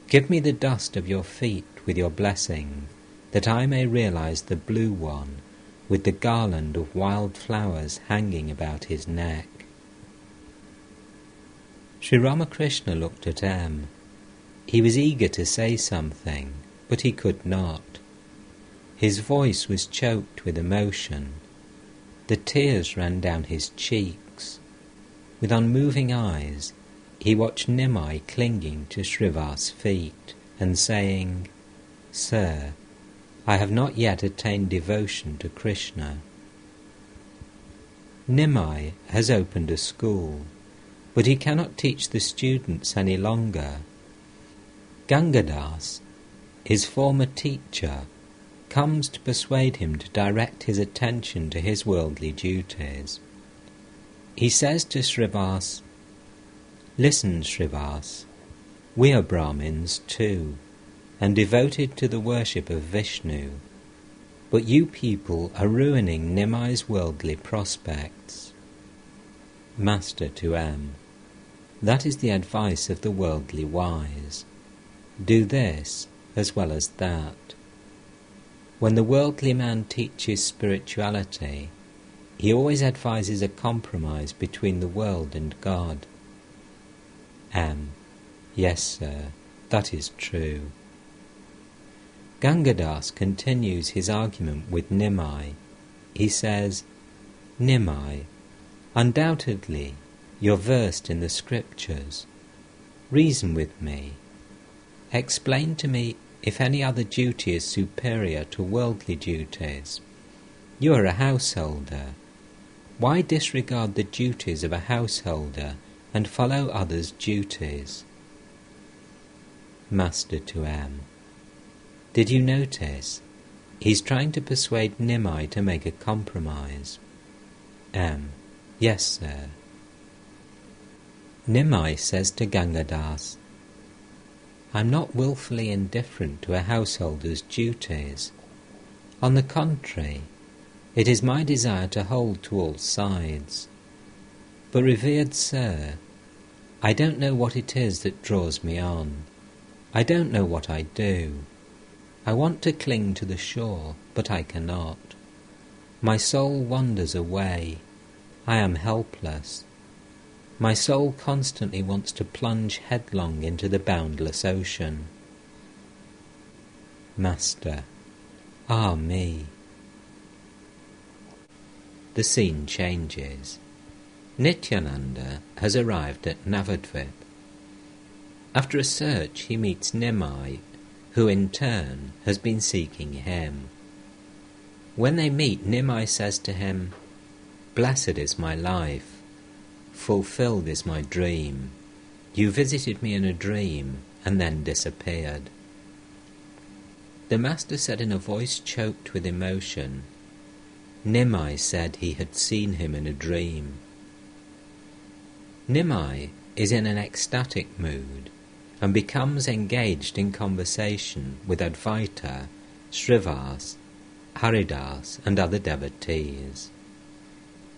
Give me the dust of your feet with your blessing, that I may realize the Blue One, with the garland of wild flowers hanging about his neck." Shri Ramakrishna looked at M. He was eager to say something, but he could not. His voice was choked with emotion. The tears ran down his cheeks. With unmoving eyes, he watched Nimai clinging to Srivas' feet and saying, "Sir, I have not yet attained devotion to Krishna." Nimai has opened a school, but he cannot teach the students any longer. Gangadas, his former teacher, comes to persuade him to direct his attention to his worldly duties. He says to Srivas, "Listen, Srivas, we are Brahmins too, and devoted to the worship of Vishnu, but you people are ruining Nimai's worldly prospects." Master to M. That is the advice of the worldly wise. Do this as well as that. When the worldly man teaches spirituality, he always advises a compromise between the world and God. M. Yes, sir, that is true. Gangadas continues his argument with Nimai. He says, "Nimai, undoubtedly you're versed in the scriptures. Reason with me. Explain to me if any other duty is superior to worldly duties. You are a householder. Why disregard the duties of a householder and follow others' duties?" Master to M. Did you notice? He's trying to persuade Nimai to make a compromise. M. Yes, sir. Nimai says to Gangadas, "I'm not willfully indifferent to a householder's duties. On the contrary, it is my desire to hold to all sides. But revered sir, I don't know what it is that draws me on. I don't know what I do. I want to cling to the shore, but I cannot. My soul wanders away. I am helpless. My soul constantly wants to plunge headlong into the boundless ocean." Master. Ah me. The scene changes. Nityananda has arrived at Navadvip. After a search he meets Nimai, who in turn has been seeking him. When they meet, Nimai says to him, "Blessed is my life. Fulfilled is my dream. You visited me in a dream and then disappeared." The master said in a voice choked with emotion, Nimai said he had seen him in a dream. Nimai is in an ecstatic mood and becomes engaged in conversation with Advaita, Srivas, Haridas and other devotees.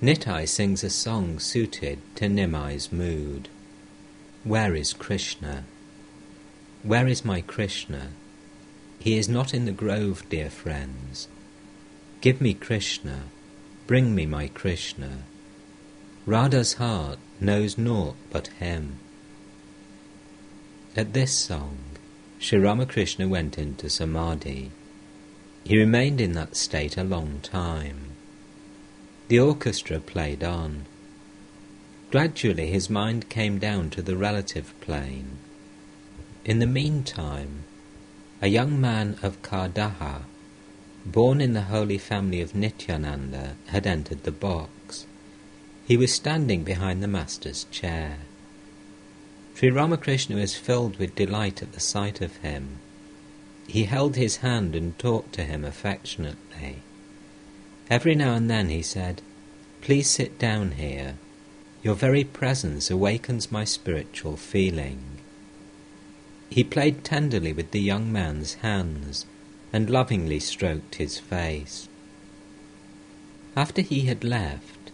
Nitai sings a song suited to Nimai's mood. Where is Krishna? Where is my Krishna? He is not in the grove, dear friends. Give me Krishna, bring me my Krishna. Radha's heart knows naught but him. At this song, Shri Ramakrishna went into samadhi. He remained in that state a long time. The orchestra played on. Gradually his mind came down to the relative plane. In the meantime, a young man of Kardaha, born in the holy family of Nityananda, had entered the box. He was standing behind the master's chair. Sri Ramakrishna was filled with delight at the sight of him. He held his hand and talked to him affectionately. Every now and then he said, "Please sit down here. Your very presence awakens my spiritual feeling." He played tenderly with the young man's hands and lovingly stroked his face. After he had left,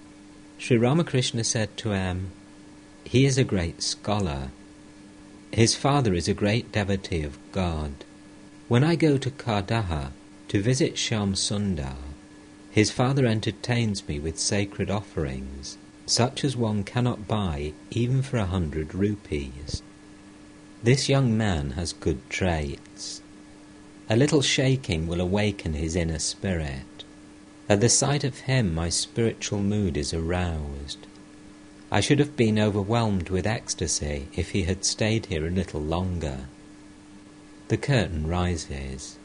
Sri Ramakrishna said to M, "He is a great scholar. His father is a great devotee of God. When I go to Kardaha to visit Shyam Sundar, his father entertains me with sacred offerings, such as one cannot buy even for 100 rupees. This young man has good traits. A little shaking will awaken his inner spirit. At the sight of him my spiritual mood is aroused. I should have been overwhelmed with ecstasy if he had stayed here a little longer." The curtain rises.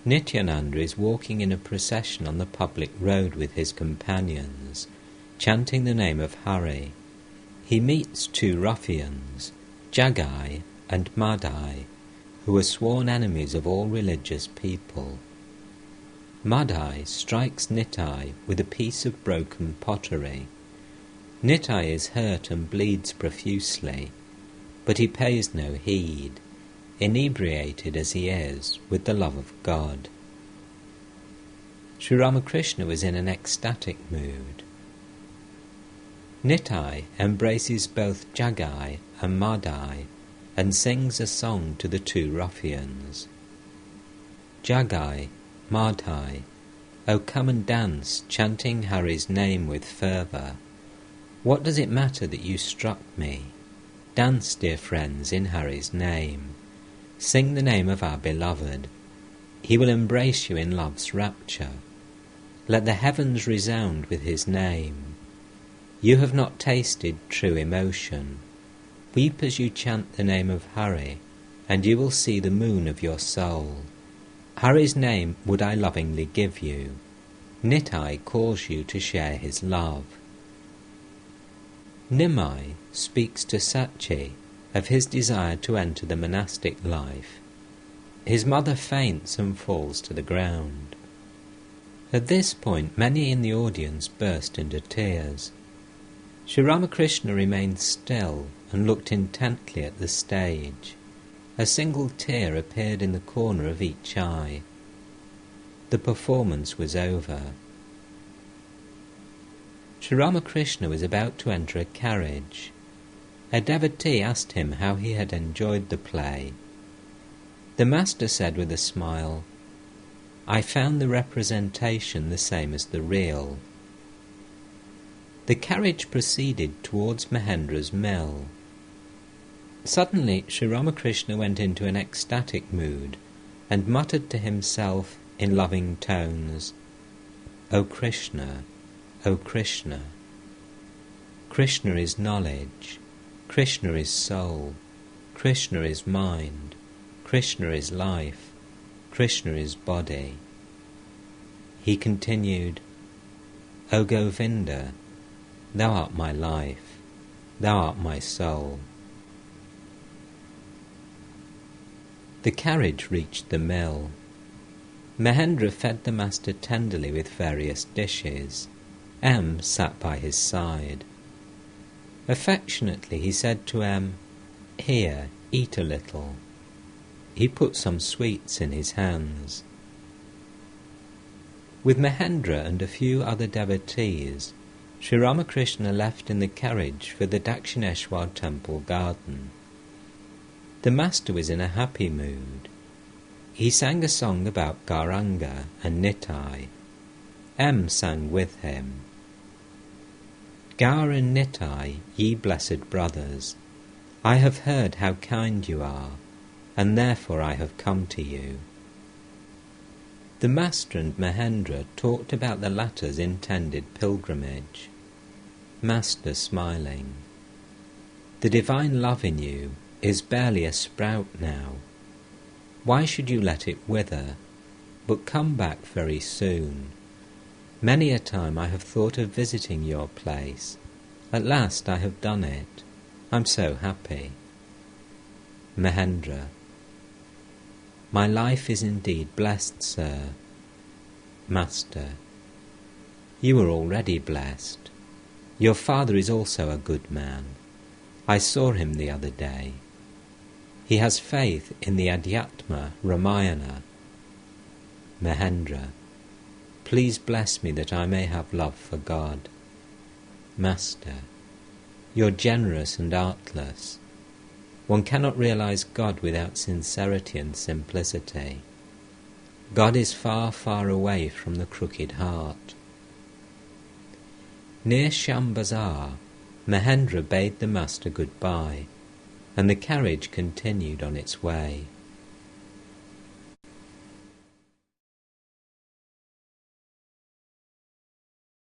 Nityananda is walking in a procession on the public road with his companions, chanting the name of Hari. He meets two ruffians, Jagai and Madai, who are sworn enemies of all religious people. Madai strikes Nitai with a piece of broken pottery. Nitai is hurt and bleeds profusely, but he pays no heed, inebriated as he is with the love of God. Sri Ramakrishna was in an ecstatic mood. Nitai embraces both Jagai and Madai and sings a song to the two ruffians. Jagai, Madai, O come and dance, chanting Hari's name with fervour. What does it matter that you struck me? Dance, dear friends, in Hari's name. Sing the name of our beloved. He will embrace you in love's rapture. Let the heavens resound with his name. You have not tasted true emotion. Weep as you chant the name of Hari, and you will see the moon of your soul. Hari's name would I lovingly give you. Nitai calls you to share his love. Nimai speaks to Sachi of his desire to enter the monastic life. His mother faints and falls to the ground. At this point, many in the audience burst into tears. Sri Ramakrishna remained still and looked intently at the stage. A single tear appeared in the corner of each eye. The performance was over. Sri Ramakrishna was about to enter a carriage. A devotee asked him how he had enjoyed the play. The master said with a smile, "I found the representation the same as the real." The carriage proceeded towards Mahendra's mill. Suddenly Sri Ramakrishna went into an ecstatic mood and muttered to himself in loving tones, "O Krishna, O Krishna." Krishna is knowledge, Krishna is soul, Krishna is mind, Krishna is life, Krishna is body. He continued, "O Govinda, thou art my life, thou art my soul." The carriage reached the mill. Mahendra fed the master tenderly with various dishes. M sat by his side. Affectionately he said to M, "Here, eat a little." He put some sweets in his hands. With Mahendra and a few other devotees, Sri Ramakrishna left in the carriage for the Dakshineshwar temple garden. The master was in a happy mood. He sang a song about Gauranga and Nitai. M sang with him. Gaur and Nitai, ye blessed brothers, I have heard how kind you are, and therefore I have come to you. The Master and Mahendra talked about the latter's intended pilgrimage. Master smiling, the divine love in you is barely a sprout now. Why should you let it wither? But come back very soon. Many a time I have thought of visiting your place. At last I have done it. I'm so happy. Mahendra, my life is indeed blessed, sir. Master, you are already blessed. Your father is also a good man. I saw him the other day. He has faith in the Adhyatma Ramayana. Mahendra, please bless me that I may have love for God. Master, you're generous and artless. One cannot realize God without sincerity and simplicity. God is far, far away from the crooked heart. Near Sham Bazar, Mahendra bade the Master goodbye, and the carriage continued on its way.